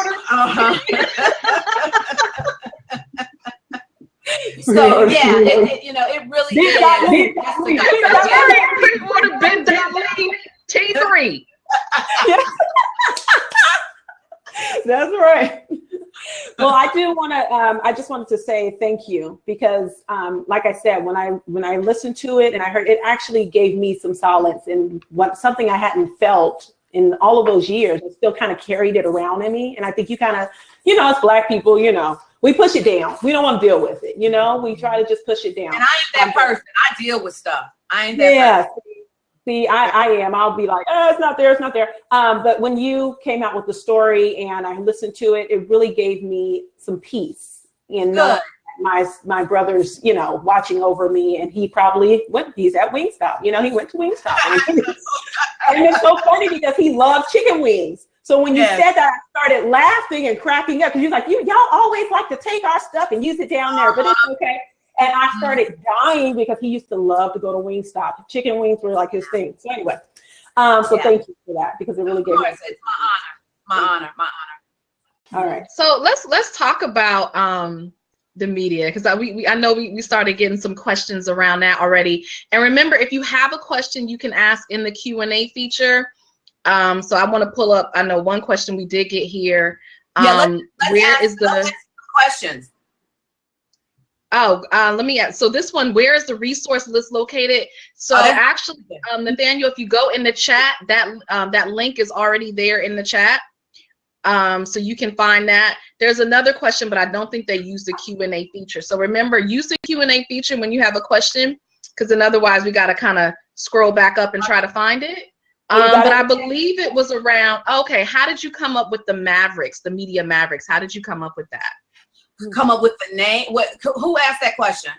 So yeah, you know, it really is. Pre-order bid.ly T3. That's right. Well, I do want to, I just wanted to say thank you, because like I said, when I listened to it and I heard it, actually gave me some solace in something I hadn't felt in all of those years. I still kind of carried it around in me. And I think you kind of, you know, as Black people, you know, we push it down. We don't want to deal with it. You know, we try to just push it down. And I ain't that person. I deal with stuff. I ain't that person. See, I am. I'll be like, oh, it's not there. It's not there. But when you came out with the story and I listened to it, it really gave me some peace in my brother's, you know, watching over me. And he's at Wingstop. You know, he went to Wingstop. And it's so funny because he loved chicken wings. So when you said that, I started laughing and cracking up, because you're like, y'all always like to take our stuff and use it down there, but it's okay. And I started dying because he used to love to go to Wingstop. Chicken wings were like his thing. So anyway, thank you for that, because it really gave me. It's my honor. All right. So let's talk about the media, because I know we started getting some questions around that already. And remember, if you have a question, you can ask in the Q&A feature. So I want to pull up. I know one question we did get here. Let's ask questions. Oh, let me ask. So this one, where is the resource list located? So actually, Nathaniel, if you go in the chat, that link is already there in the chat. So you can find that. There's another question, but I don't think they use the Q&A feature. So remember, use the Q&A feature when you have a question, because then otherwise we got to kind of scroll back up and try to find it. But I believe it was around, okay, how did you come up with the Mavericks, the Media Mavericks? How did you come up with that? Come up with the name? Who asked that question?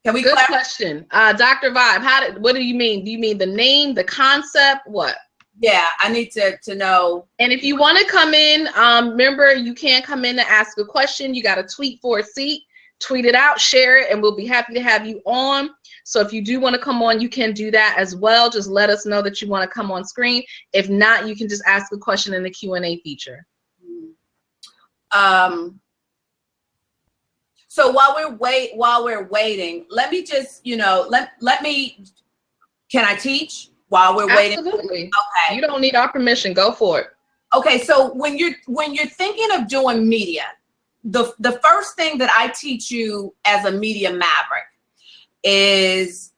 Can we Good question. Dr. Vibe, what do you mean? Do you mean the name, the concept, what? Yeah, I need to know. And if you want to come in, remember, you can't come in to ask a question. You got to tweet for a seat, tweet it out, share it, and we'll be happy to have you on. So if you do want to come on, you can do that as well. Just let us know that you want to come on screen. If not, you can just ask a question in the Q&A feature. So while we're waiting, let me just, can I teach while we're waiting? Absolutely. Okay. You don't need our permission. Go for it. Okay. So when you're thinking of doing media, the first thing that I teach you as a media maverick is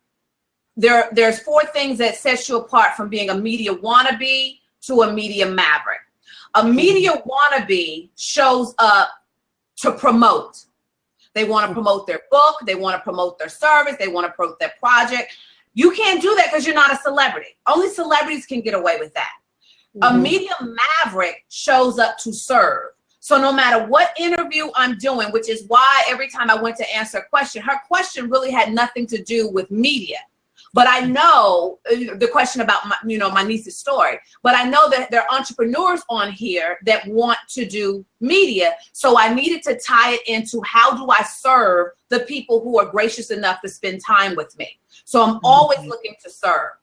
there's 4 things that sets you apart from being a media wannabe to a media maverick. A media wannabe shows up to promote. They want to promote their book. They want to promote their service. They want to promote their project. You can't do that because you're not a celebrity. Only celebrities can get away with that. A media maverick shows up to serve. So no matter what interview I'm doing, which is why every time I went to answer a question, her question really had nothing to do with media. But I know the question about my niece's story, but I know that there are entrepreneurs on here that want to do media. So I needed to tie it into how do I serve the people who are gracious enough to spend time with me. So I'm always looking to serve.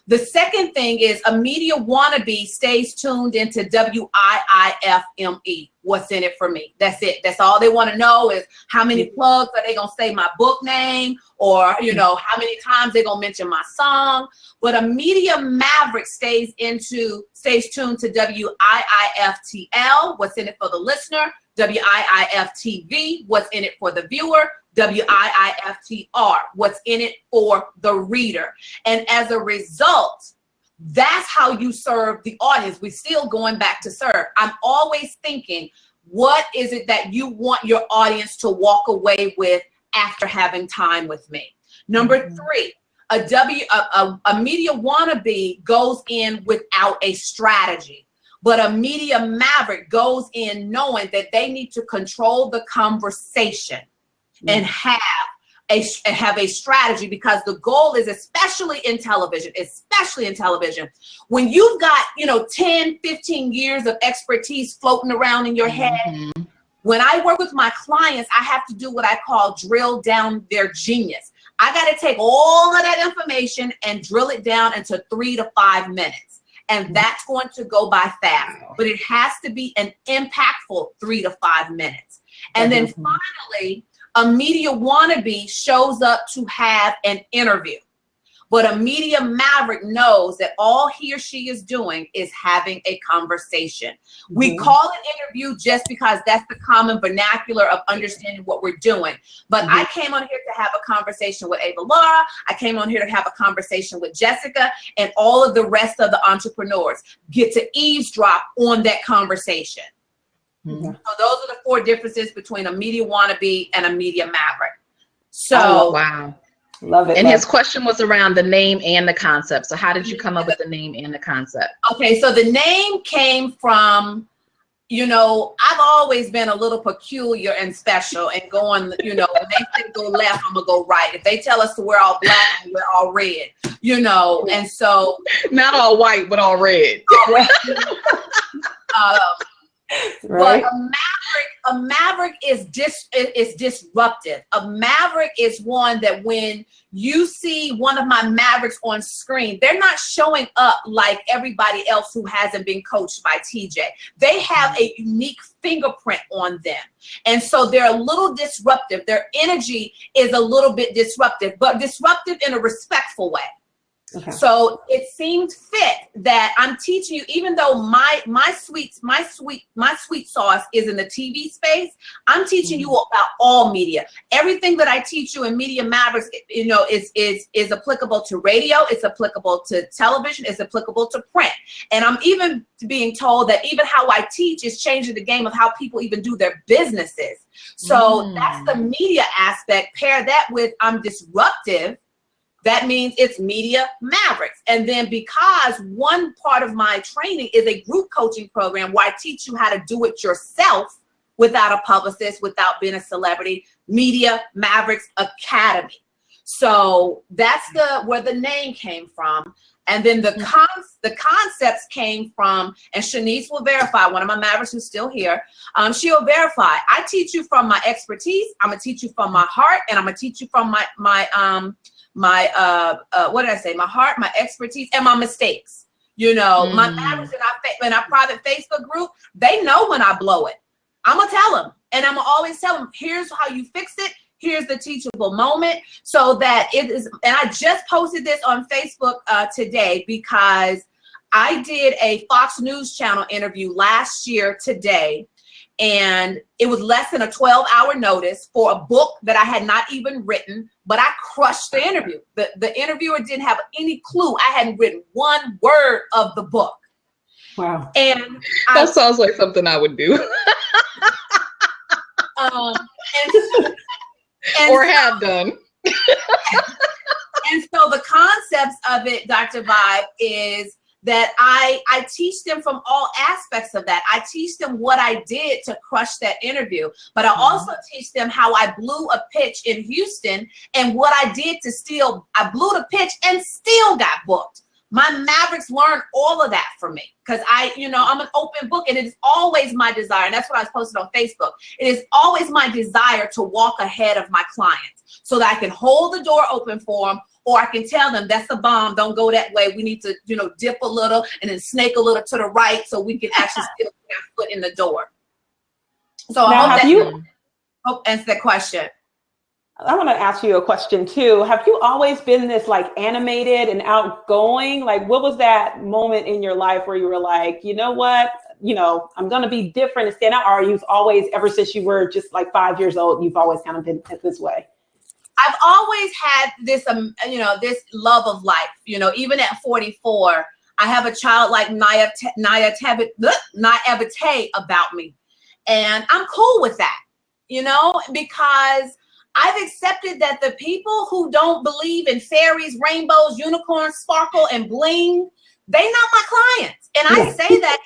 The second thing is a media wannabe stays tuned into WIIFME. What's in it for me? That's it. That's all they want to know is how many plugs are they going to say my book name, or, how many times they're going to mention my song. But a media maverick stays tuned to WIIFTL. What's in it for the listener? WIIFTV. What's in it for the viewer? WIIFTR. What's in it for the reader? And as a result, that's how you serve the audience. We're still going back to serve. I'm always thinking, what is it that you want your audience to walk away with after having time with me? Number 3, a media wannabe goes in without a strategy. But a media maverick goes in knowing that they need to control the conversation and have a strategy, because the goal is, especially in television, when you've got, 10, 15 years of expertise floating around in your head. When I work with my clients, I have to do what I call drill down their genius. I got to take all of that information and drill it down into 3 to 5 minutes. And that's going to go by fast, but it has to be an impactful 3 to 5 minutes. And then finally, a media wannabe shows up to have an interview. But a media maverick knows that all he or she is doing is having a conversation. We call it interview just because that's the common vernacular of understanding what we're doing. But I came on here to have a conversation with Avalaura. I came on here to have a conversation with Jessica, and all of the rest of the entrepreneurs get to eavesdrop on that conversation. So those are the 4 differences between a media wannabe and a media maverick. So wow. Love it. And his question was around the name and the concept. So how did you come up with the name and the concept? Okay, so the name came from, I've always been a little peculiar and special, and going, when they say go left, I'm gonna go right. If they tell us to we're all black, and we're all red, and so not all white, but all red. Right. But a maverick is disruptive. A maverick is one that when you see one of my mavericks on screen, they're not showing up like everybody else who hasn't been coached by TeeJ. They have a unique fingerprint on them. And so they're a little disruptive. Their energy is a little bit disruptive, but disruptive in a respectful way. Okay. So it seemed fit that I'm teaching you, even though my sweet sauce is in the TV space, I'm teaching you about all media. Everything that I teach you in Media Mavericks, you know, is applicable to radio, it's applicable to television, it's applicable to print. And I'm even being told that even how I teach is changing the game of how people even do their businesses. So that's the media aspect. Pair that with I'm disruptive. That means it's Media Mavericks. And then because one part of my training is a group coaching program where I teach you how to do it yourself without a publicist, without being a celebrity, Media Mavericks Academy. So that's where the name came from. And then the concepts came from, and Shanice will verify, one of my Mavericks who's still here, she'll verify. I teach you from my expertise, I'm gonna teach you from my heart, and I'm gonna teach you from my what did I say? My heart, my expertise, and my mistakes. You know, my Mavericks in our private Facebook group, they know when I blow it. I'm gonna tell them, and I'm gonna always tell them, here's how you fix it. Here's the teachable moment, so that it is. And I just posted this on Facebook today because I did a Fox News Channel interview last year today. And it was less than a 12-hour notice for a book that I had not even written, but I crushed the interview. The interviewer didn't have any clue I hadn't written one word of the book. Wow. And that sounds like something I would do. Or have done. And so the concepts of it, Dr. Vibe, is that I teach them from all aspects of that. I teach them what I did to crush that interview, but I also teach them how I blew a pitch in Houston and what I did I blew the pitch and still got booked. My Mavericks learned all of that from me because I'm an open book, and it is always my desire, and that's what I was posted on Facebook. It is always my desire to walk ahead of my clients so that I can hold the door open for them, or I can tell them that's a bomb, don't go that way. We need to, dip a little and then snake a little to the right so we can actually still get our foot in the door. So I hope answer that question. I want to ask you a question too. Have you always been this like animated and outgoing? Like, what was that moment in your life where you were like, you know what, I'm going to be different and stand out? Or you've always, ever since you were just like 5 years old, you've always kind of been this way? I've always had this, this love of life. Even at 44, I have a child like naivete about me, and I'm cool with that. Because I've accepted that the people who don't believe in fairies, rainbows, unicorns, sparkle, and bling, they're not my clients. And I say that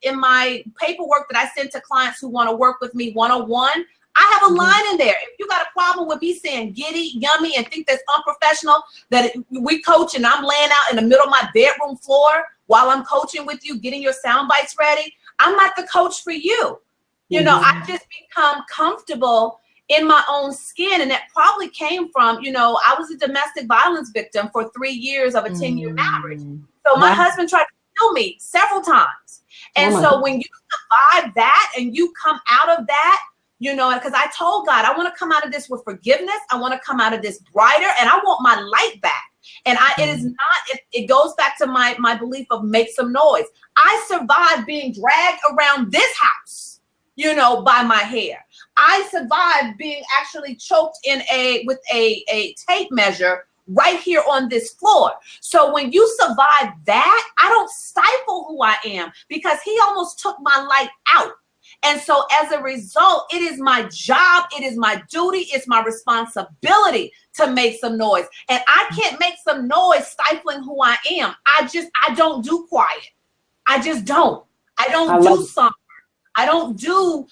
in my paperwork that I send to clients who want to work with me one-on-one. I have a line in there. If you got a problem with me saying giddy, yummy, and think that's unprofessional, that we coach and I'm laying out in the middle of my bedroom floor while I'm coaching with you, getting your sound bites ready, I'm not the coach for you. I just become comfortable in my own skin. And that probably came from, I was a domestic violence victim for 3 years of a 10-year marriage. So my husband tried to kill me several times. And so when you survive that and you come out of that, because I told God, I want to come out of this with forgiveness. I want to come out of this brighter, and I want my light back. And it goes back to my belief of make some noise. I survived being dragged around this house, by my hair. I survived being actually choked with a tape measure right here on this floor. So when you survive that, I don't stifle who I am, because he almost took my light out. And so as a result, it is my job, it is my duty, it's my responsibility to make some noise. And I can't make some noise stifling who I am. I don't do quiet. I just don't. I don't do something. I don't do,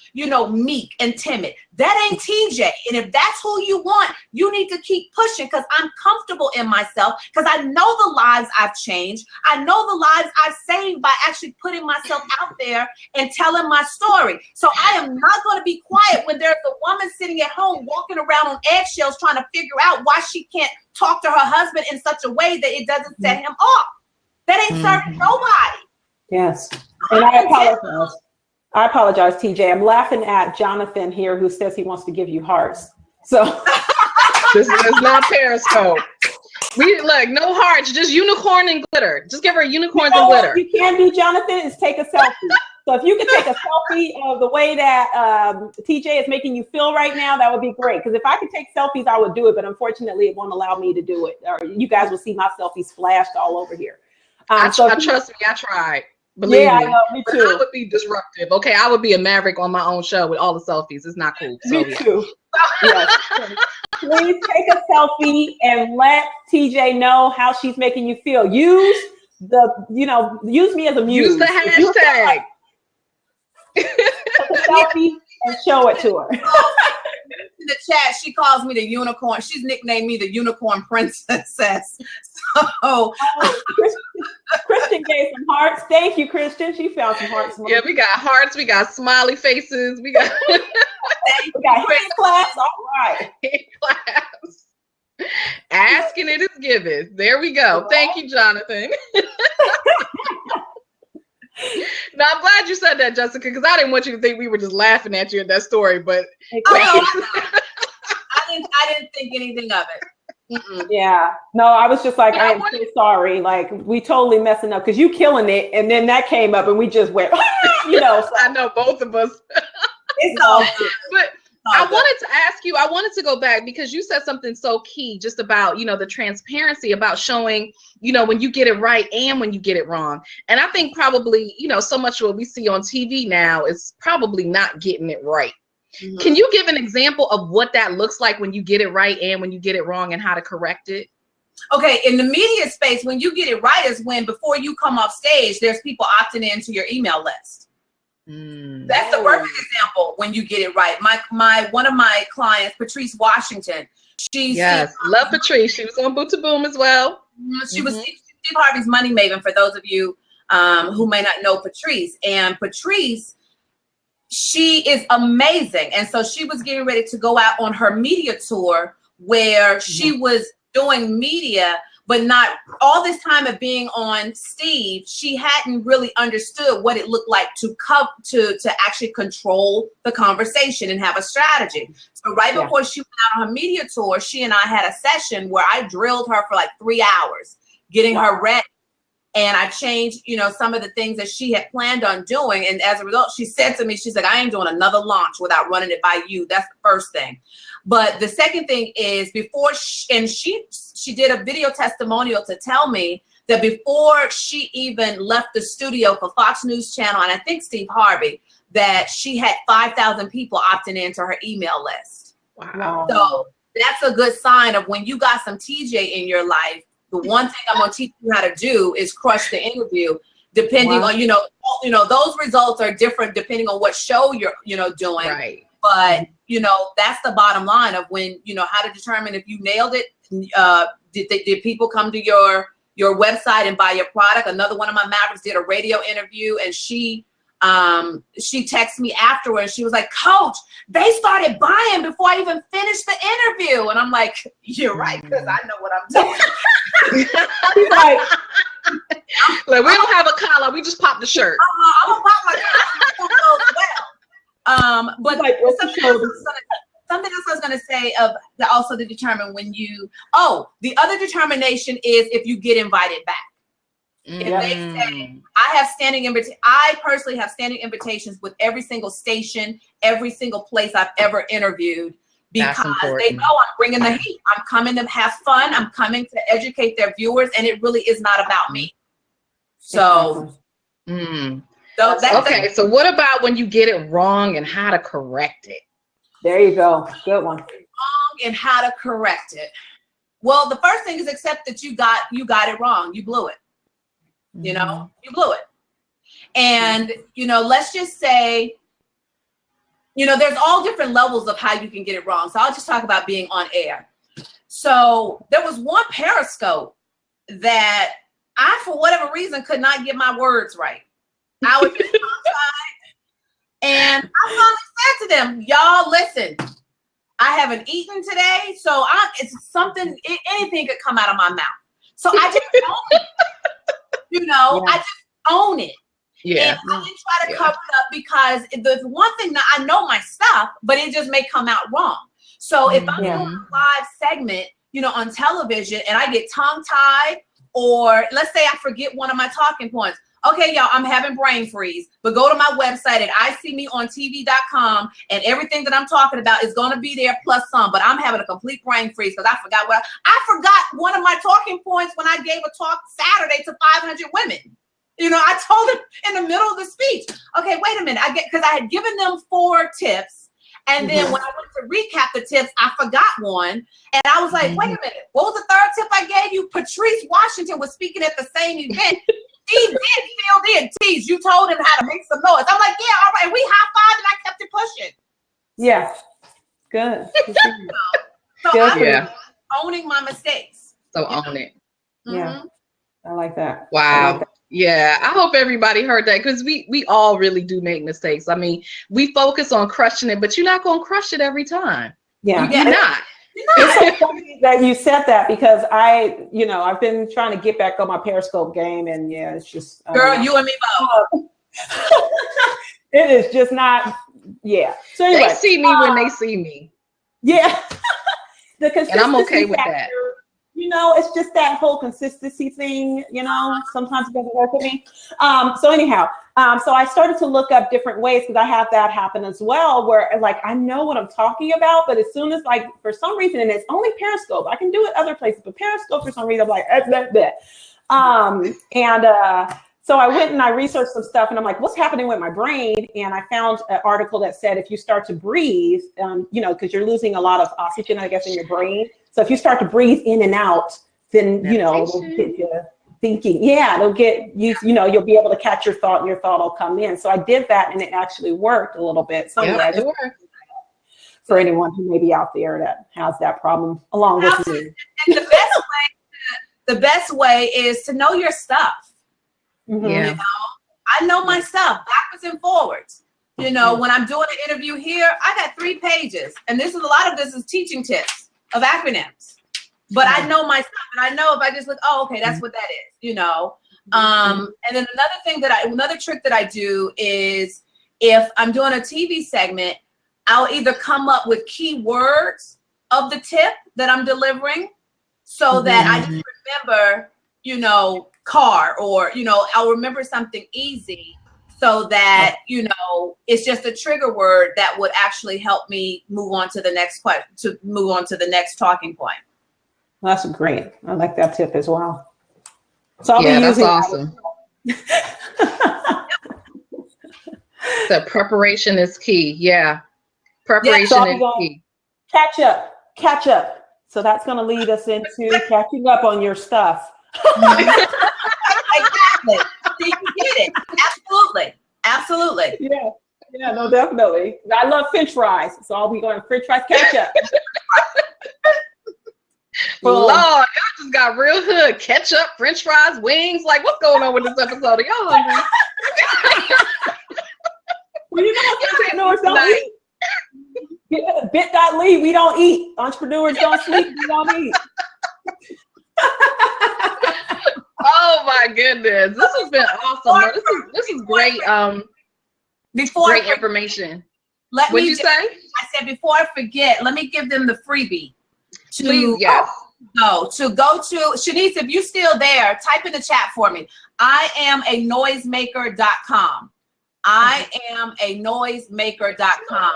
meek and timid. That ain't TeeJ. And if that's who you want, you need to keep pushing, because I'm comfortable in myself, because I know the lives I've changed. I know the lives I've saved by actually putting myself out there and telling my story. So I am not going to be quiet when there's a woman sitting at home walking around on eggshells trying to figure out why she can't talk to her husband in such a way that it doesn't set him off. That ain't serving nobody. Yes. And I apologize, TeeJ. I'm laughing at Jonathan here, who says he wants to give you hearts. So this is not Periscope. Look, no hearts, just unicorn and glitter. Just give her unicorns You know and what glitter. you can do, Jonathan, is take a selfie. So if you could take a selfie of the way that TeeJ is making you feel right now, that would be great. Because if I could take selfies, I would do it. But unfortunately, it won't allow me to do it. Or you guys will see my selfies flashed all over here. Trust me, I tried. Believe me. I know, me too. But I would be disruptive. Okay, I would be a maverick on my own show with all the selfies. It's not cool. So, me too. Yes. Please take a selfie and let TeeJ know how she's making you feel. Use me as a muse. Use the hashtag. Take a selfie and show it to her. In the chat, she calls me the unicorn. She's nicknamed me the unicorn princess. So Kristen gave some hearts. Thank you, Kristen. She found some hearts. Yeah, we got hearts. We got smiley faces. We got hand claps. All right. Hand claps. Asking it is given. There we go. Thank you, Jonathan. Now, I'm glad you said that, Jessica, because I didn't want you to think we were just laughing at you in that story. But I didn't think anything of it. Yeah, no, I was just like, I am so sorry. Like, we totally messing up because you killing it, and then that came up, and we just went, So. I know both of us. It's all good. But I wanted to ask you, I wanted to go back because you said something so key just about, the transparency about showing, when you get it right and when you get it wrong. And I think probably, so much of what we see on TV now is probably not getting it right. Mm-hmm. Can you give an example of what that looks like when you get it right and when you get it wrong and how to correct it? Okay, in the media space, when you get it right is when before you come off stage, there's people opting into your email list. That's the perfect example when you get it right. One of my clients, Patrice Washington, love Patrice. She was on Boot2boom as well. She was Steve Harvey's money maven, for those of you who may not know Patrice. And Patrice, she is amazing. And so she was getting ready to go out on her media tour where she was doing media, but not all this time of being on Steve, she hadn't really understood what it looked like to actually control the conversation and have a strategy. So right before she went out on her media tour, she and I had a session where I drilled her for like 3 hours, getting her ready. And I changed, some of the things that she had planned on doing. And as a result, she said to me, she's like, I ain't doing another launch without running it by you. That's the first thing. But the second thing is she did a video testimonial to tell me that before she even left the studio for Fox News Channel, and I think Steve Harvey, that she had 5,000 people opting into her email list. Wow. So that's a good sign of when you got some TeeJ in your life. The one thing I'm going to teach you how to do is crush the interview, depending on, those results are different depending on what show you're, doing. Right. But, that's the bottom line of when, how to determine if you nailed it. Did people come to your website and buy your product? Another one of my Mavericks did a radio interview, and she texted me afterwards. She was like, Coach, they started buying before I even finished the interview. And I'm like, you're right, because I know what I'm doing. He's like, we don't have a collar, we just pop the shirt. I'm gonna pop my collar as well. But like, something else I was gonna say also to determine when the other determination is if you get invited back. If they say, I personally have standing invitations with every single station, every single place I've ever interviewed, because they know I'm bringing the heat. I'm coming to have fun. I'm coming to educate their viewers, and it really is not about me. So, so what about when you get it wrong and how to correct it? There you go. Good one. Wrong and how to correct it. Well, the first thing is accept that you got it wrong. You blew it. You blew it. And, let's just say, there's all different levels of how you can get it wrong. So I'll just talk about being on air. So there was one Periscope that I, for whatever reason, could not get my words right. I was just outside, and I finally said to them, y'all, listen, I haven't eaten today, so anything could come out of my mouth. So I just own it. I just own it. Yeah. And I didn't try to cover it up, because the one thing that I know my stuff, but it just may come out wrong. So if I'm doing a live segment you know, on television and I get tongue tied, or let's say I forget one of my talking points. Okay, y'all, I'm having brain freeze, but go to my website at iseemeontv.com and everything that I'm talking about is going to be there plus some, but I'm having a complete brain freeze because I forgot I forgot one of my talking points when I gave a talk Saturday to 500 women. You know, I told them in the middle of the speech, okay, wait a minute, because I had given them 4 tips. And then when I went to recap the tips, I forgot one. And I was like, wait a minute, what was the 3rd tip I gave you? Patrice Washington was speaking at the same event. He filled in. TeeJ, you told him how to make some noise. I'm like, yeah, all right. And we high-fived and I kept it pushing. Yeah. Good. So I'm owning my mistakes. So own it. Yeah. I like that. Wow. I like that. Yeah, I hope everybody heard that, because we all really do make mistakes. I mean, we focus on crushing it, but you're not going to crush it every time. Yeah. You're not. It's so funny that you said that, because I've been trying to get back on my Periscope game, and yeah, it's just girl, you and me both. It is just not. Yeah. So anyway, they see me when they see me. Yeah. And I'm okay with that. You know, it's just that whole consistency thing, you know, sometimes it doesn't work with me. So anyhow, so I started to look up different ways, because I have that happen as well, where like, I know what I'm talking about, but as soon as like, for some reason, and it's only Periscope, I can do it other places, but Periscope for some reason, I'm like, so I went and I researched some stuff, and I'm like, what's happening with my brain? And I found an article that said, if you start to breathe, you know, because you're losing a lot of oxygen, I guess, in your brain. So if you start to breathe in and out, then, you know, it'll get you thinking. Yeah, it'll get you, you know, you'll be able to catch your thought, and your thought will come in. So I did that, and it actually worked a little bit. So anyway, it worked. For anyone who may be out there that has that problem along with me. And the best way is to know your stuff. Mm-hmm. Yeah. You know, I know my stuff backwards and forwards. You know, when I'm doing an interview here, I got 3 pages, and a lot of this is teaching tips of acronyms. But I know my stuff, and I know if I just look, oh, okay, that's what that is, you know. And then another trick that I do is, if I'm doing a TV segment, I'll either come up with keywords of the tip that I'm delivering, so that I just remember, you know, car, or, you know, I'll remember something easy, so that, you know, it's just a trigger word that would actually help me move on to the next talking point. Well, that's great. I like that tip as well. So I'll be that's using awesome. The preparation is key. Yeah. Preparation is key. Catch up. So that's going to lead us into catching up on your stuff. Exactly. So you get it. Absolutely. Yeah, no, definitely. I love French fries, so I'll be going French fries ketchup. Lord, y'all just got real hood. Ketchup, French fries, wings. Like, what's going on with this episode? Are y'all hungry? Well, you know what entrepreneurs don't eat? Yeah, bit.ly, we don't eat. Entrepreneurs don't sleep, we don't eat. Oh my goodness, this has been awesome. This is great. Great information. What'd you say? I said, before I forget, let me give them the freebie. Please, yes. Go to Shanice, if you're still there, type in the chat for me. I am a noisemaker.com. I am a noisemaker.com.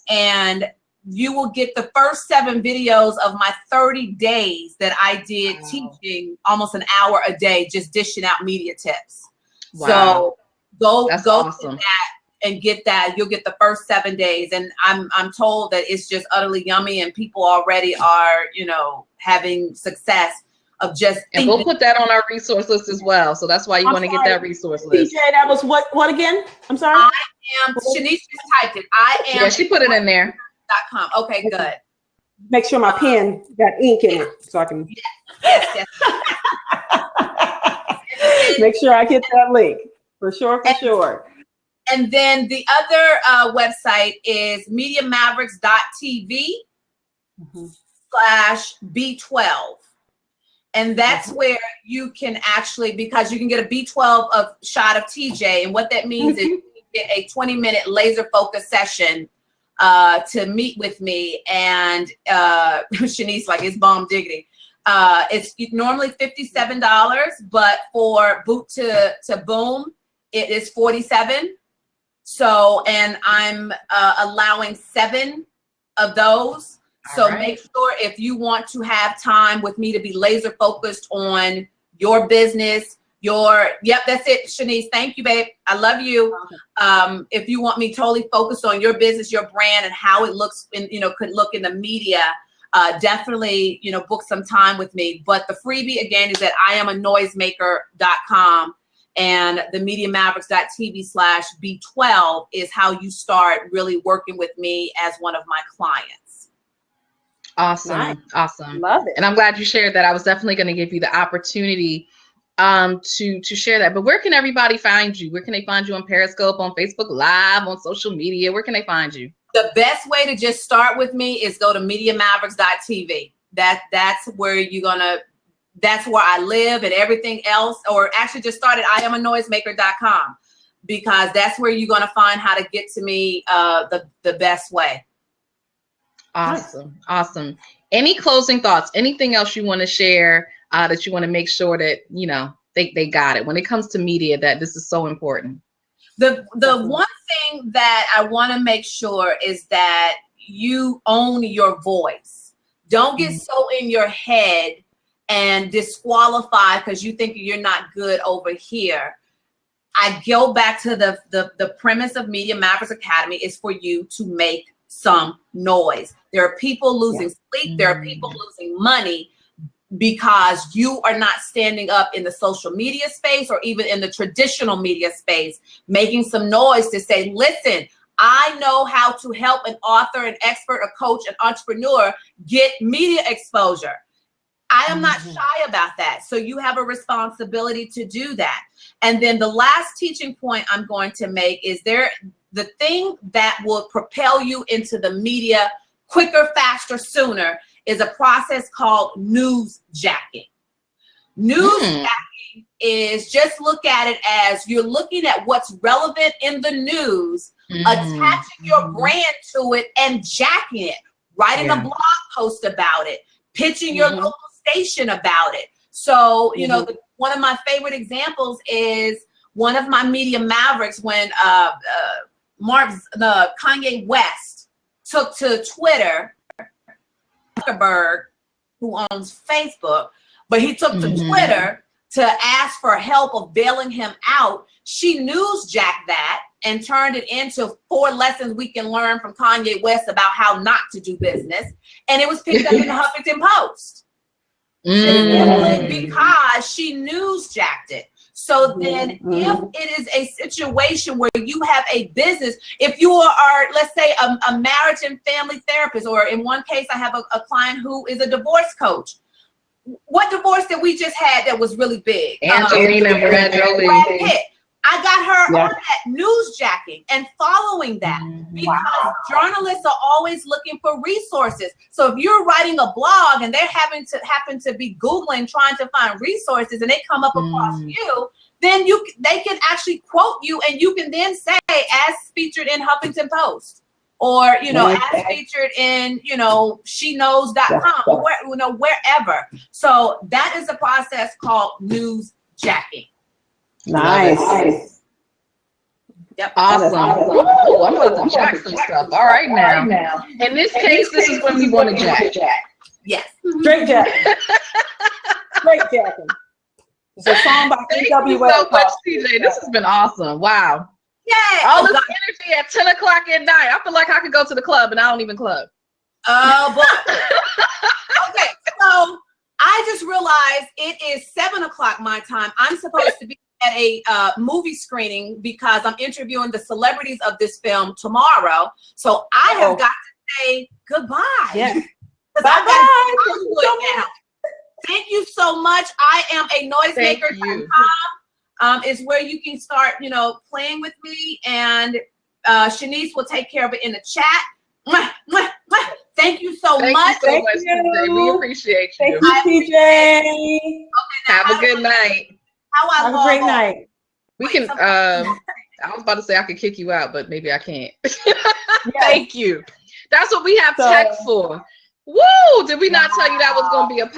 And you will get the first 7 videos of my 30 days that I did teaching almost an hour a day, just dishing out media tips. Wow. So go awesome. to that and get that. You'll get the first 7 days. And I'm told that it's just utterly yummy, and people already are, you know, having success of just And we'll put that on our resource list as well. So that's why you want to get that resource list. TeeJ, that was what again? I'm sorry. I am, Shanice just typed it. I am. Yeah, she put it in there. .com. Okay, good. Make sure my pen got ink in it so I can Yes. make sure I get that link for sure. And then the other website is MediaMavericks.tv /B12. And that's where you can actually, because you can get a B12 shot of TeeJ. And what that means is you get a 20-minute laser focus session to meet with me. And Shanice, like, it's bomb diggity. It's normally $57, but for Boot2boom, it is $47. So, and I'm allowing 7 of those. So make sure if you want to have time with me to be laser focused on your business, yep, that's it, Shanice. Thank you, babe. I love you. If you want me totally focused on your business, your brand, and how it looks, could look in the media, definitely, book some time with me. But the freebie again is at IamANoisemaker.com, and the MediaMavericks.tv/B12 is how you start really working with me as one of my clients. Awesome. Nice. Awesome. Love it. And I'm glad you shared that. I was definitely going to give you the opportunity to share that. But where can everybody find you? Where can they find you on Periscope, on Facebook Live, on social media? Where can they find you? The best way to just start with me is go to MediaMavericks.tv. That's where that's where I live, and everything else, or actually just start at IamANoisemaker.com, because that's where you're going to find how to get to me the best way. Awesome. Awesome. Any closing thoughts? Anything else you want to share that you want to make sure that, they got it when it comes to media, that this is so important? The one thing that I want to make sure is that you own your voice. Don't get so in your head and disqualify because you think you're not good over here. I go back to the premise of Media Mavericks Academy is for you to make some noise. There are people losing sleep. There are people losing money because you are not standing up in the social media space or even in the traditional media space, making some noise to say, listen, I know how to help an author, an expert, a coach, an entrepreneur get media exposure. I am not shy about that. So you have a responsibility to do that. And then the last teaching point I'm going to make is the thing that will propel you into the media quicker, faster, sooner is a process called newsjacking. Newsjacking is, just look at it as you're looking at what's relevant in the news, attaching your brand to it and jacking it, writing a blog post about it, pitching your local station about it. So, one of my favorite examples is one of my media mavericks when Kanye West took to Twitter, Zuckerberg, who owns Facebook, but he took to Twitter to ask for help of bailing him out. She newsjacked that and turned it into 4 lessons we can learn from Kanye West about how not to do business. And it was picked up in the Huffington Post. Because she newsjacked it. So then if it is a situation where you have a business, if you are, let's say, a marriage and family therapist, or in one case, I have a client who is a divorce coach. What divorce that we just had that was really big? Angelina Brad Jolie. I got her on that newsjacking and following that because journalists are always looking for resources. So if you're writing a blog and they're happen to be Googling, trying to find resources, and they come up across you, then they can actually quote you, and you can then say, as featured in Huffington Post, or as featured in sheknows.com, or wherever. So that is a process called newsjacking. Nice. Yep. Awesome. Ooh, I'm about to jack some stuff. All right now. In this case, this is when we want to jack. Yes. Straight jacking. Straight jacking. It's a song by Thank you so much, TeeJ. This has been awesome. Wow. Yay. All this energy at 10 o'clock at night. I feel like I could go to the club and I don't even club. Oh, boy. Okay, so I just realized it is 7 o'clock my time. I'm supposed to be at a movie screening because I'm interviewing the celebrities of this film tomorrow. So I have got to say goodbye. Yeah. Bye-bye. Thank you so much. I am a noisemaker.com is where you can start, playing with me, and Shanice will take care of it in the chat. Mwah, mwah, mwah. Thank you so much. Thank you so much, TeeJ. We appreciate you. Thank you, TeeJ. Have a good night. Have a great night. We can I was about to say I could kick you out, but maybe I can't. Thank you. That's what we have tech for. Woo! Did we not tell you that was going to be a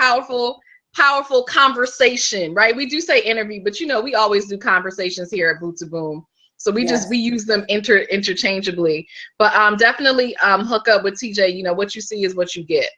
powerful conversation, right? We do say interview, but you know, we always do conversations here at Boot2boom. So we use them interchangeably. But definitely hook up with TeeJ. You know, what you see is what you get.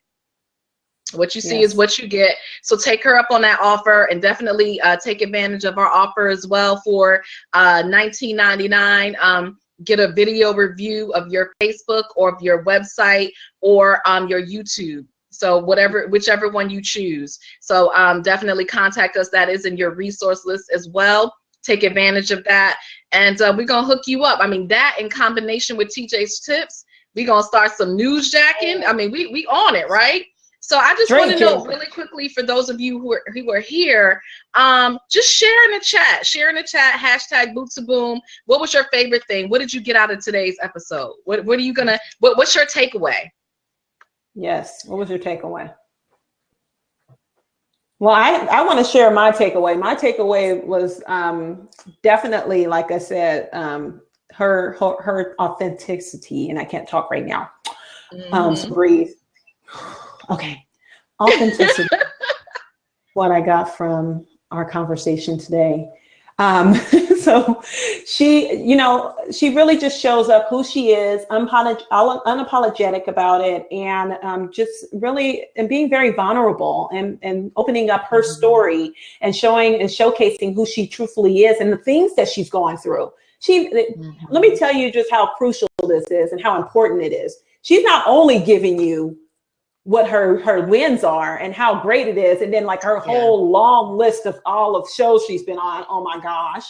What you see is what you get. So take her up on that offer, and definitely take advantage of our offer as well for $19.99. Get a video review of your Facebook or of your website or your YouTube. So whichever one you choose. So definitely contact us. That is in your resource list as well. Take advantage of that. And we're going to hook you up. I mean, that in combination with TeeJ's tips, we're going to start some news jacking. I mean, we on it, right? So I just want to know really quickly, for those of you who are here, just share in the chat, hashtag Boot2boom. What was your favorite thing? What did you get out of today's episode? What are you gonna, what's your takeaway? Yes, what was your takeaway? Well, I want to share my takeaway. My takeaway was definitely, like I said, her authenticity, and I can't talk right now. So breathe. Okay, authenticity. What I got from our conversation today. So she, you know, she really just shows up who she is, unapologetic about it, and just really, and being very vulnerable, and opening up her story and showing and showcasing who she truthfully is and the things that she's going through. Let me tell you just how crucial this is and how important it is. She's not only giving you what her wins are and how great it is, and then like her whole long list of all of shows she's been on. Oh my gosh.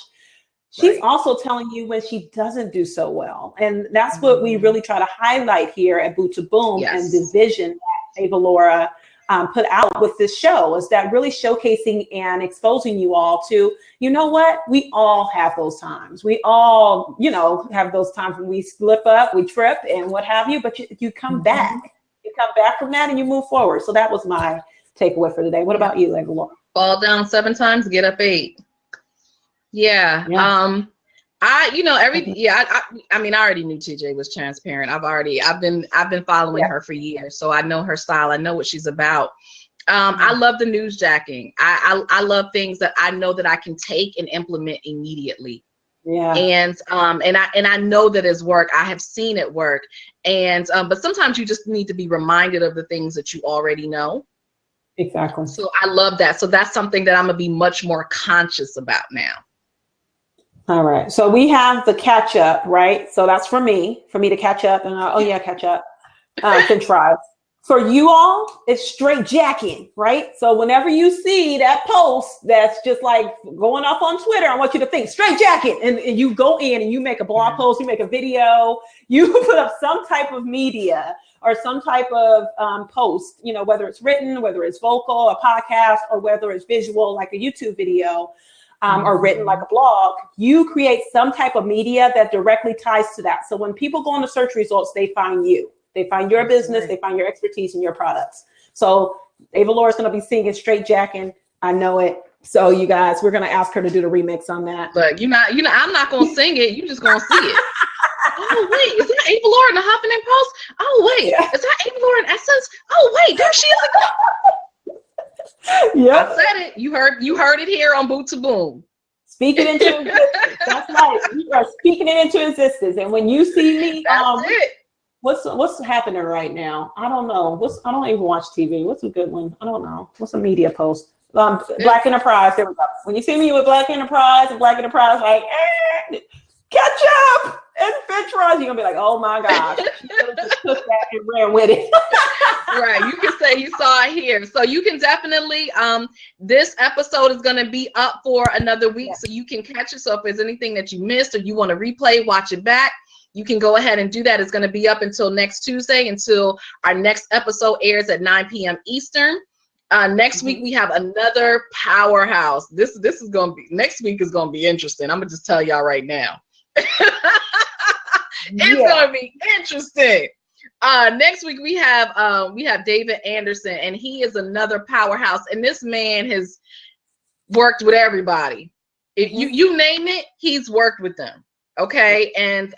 She's also telling you when she doesn't do so well. And that's what we really try to highlight here at Boot2boom, and the vision that Avalaura put out with this show, is that really showcasing and exposing you all to, you know what, we all have those times. We all, you know, have those times when we slip up, we trip and what have you, but you come back. You come back from that and you move forward. So that was my takeaway for today. What about you, Avalaura? Fall down 7 times, get up 8. I mean, I already knew TeeJ was transparent. I've been following her for years, so I know her style. I know what she's about. I love the news jacking. I love things that I know that I can take and implement immediately. And I know that it's work. I have seen it work. And but sometimes you just need to be reminded of the things that you already know. Exactly. So I love that. So that's something that I'm gonna be much more conscious about now. All right. So we have the catch up, right? So that's for me to catch up, and catch up. French fries. For you all, it's straight jacking, right? So whenever you see that post that's just like going off on Twitter, I want you to think straight jacking, and you go in and you make a blog post, you make a video, you put up some type of media or some type of post, you know, whether it's written, whether it's vocal, a podcast, or whether it's visual, like a YouTube video, or written like a blog. You create some type of media that directly ties to that. So when people go on the search results, they find you. They find your business, they find your expertise and your products. So Avalaura is going to be singing straight jacking. I know it. So you guys, we're going to ask her to do the remix on that. But I'm not going to sing it. You're just going to see it. Oh, wait, is that Avalaura in the Huffington Post? Oh, wait, is that Avalaura in Essence? Oh, wait, there she is. Yeah, I said it. You heard it here on Boot2boom. Speak it into existence. That's right. You are speaking it into existence. And when you see me, that's it. What's happening right now? I don't know. I don't even watch TV. What's a good one? I don't know. What's a media post? Black Enterprise. There we go. When you see me with Black Enterprise and Black Enterprise, like catch up and French fries, you're gonna be like, oh my gosh, she just took that and ran with it. Right. You can say you saw it here. So you can definitely this episode is gonna be up for another week, so you can catch it. So if there's anything that you missed or you want to replay, watch it back, you can go ahead and do that. It's going to be up until next Tuesday, until our next episode airs at 9 p.m. Eastern. Next week, we have another powerhouse. This is going to be, next week is going to be interesting. I'm going to just tell y'all right now. It's going to be interesting. Next week, we have David Anderson, and he is another powerhouse. And this man has worked with everybody. If you name it, he's worked with them. Okay, and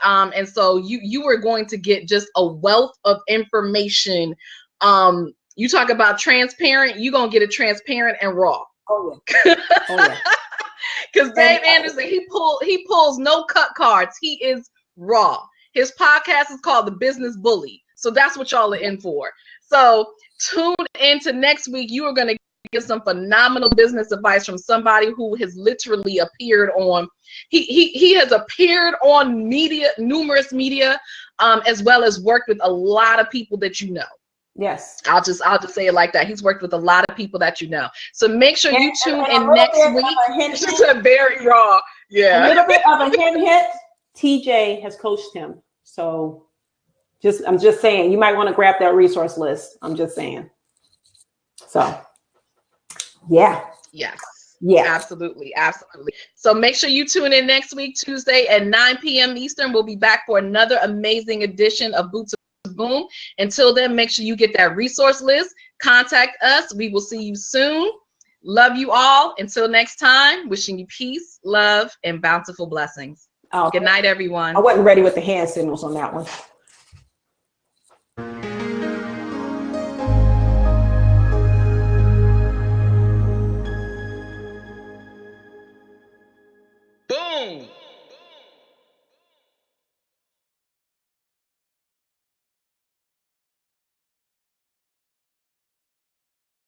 so you are going to get just a wealth of information. You talk about transparent, you're gonna get it transparent and raw. Oh yeah. Oh yeah. Because Dave Anderson, he pulls no cut cards. He is raw. His podcast is called The Business Bully. So that's what y'all are in for. So tune into next week. You are going to get some phenomenal business advice from somebody who has literally appeared on. He has appeared on media, numerous media, as well as worked with a lot of people that you know. Yes. I'll just say it like that. He's worked with a lot of people that you know. So make sure you tune in next week. It's a very raw. Yeah. A little bit of a hint. TeeJ has coached him. So I'm just saying, you might want to grab that resource list. I'm just saying. So yeah. Yes. Yeah. Absolutely. Absolutely. So make sure you tune in next week, Tuesday at 9 p.m. Eastern. We'll be back for another amazing edition of Boot2boom. Until then, make sure you get that resource list. Contact us. We will see you soon. Love you all. Until next time, wishing you peace, love, and bountiful blessings. Good night, everyone. I wasn't ready with the hand signals on that one.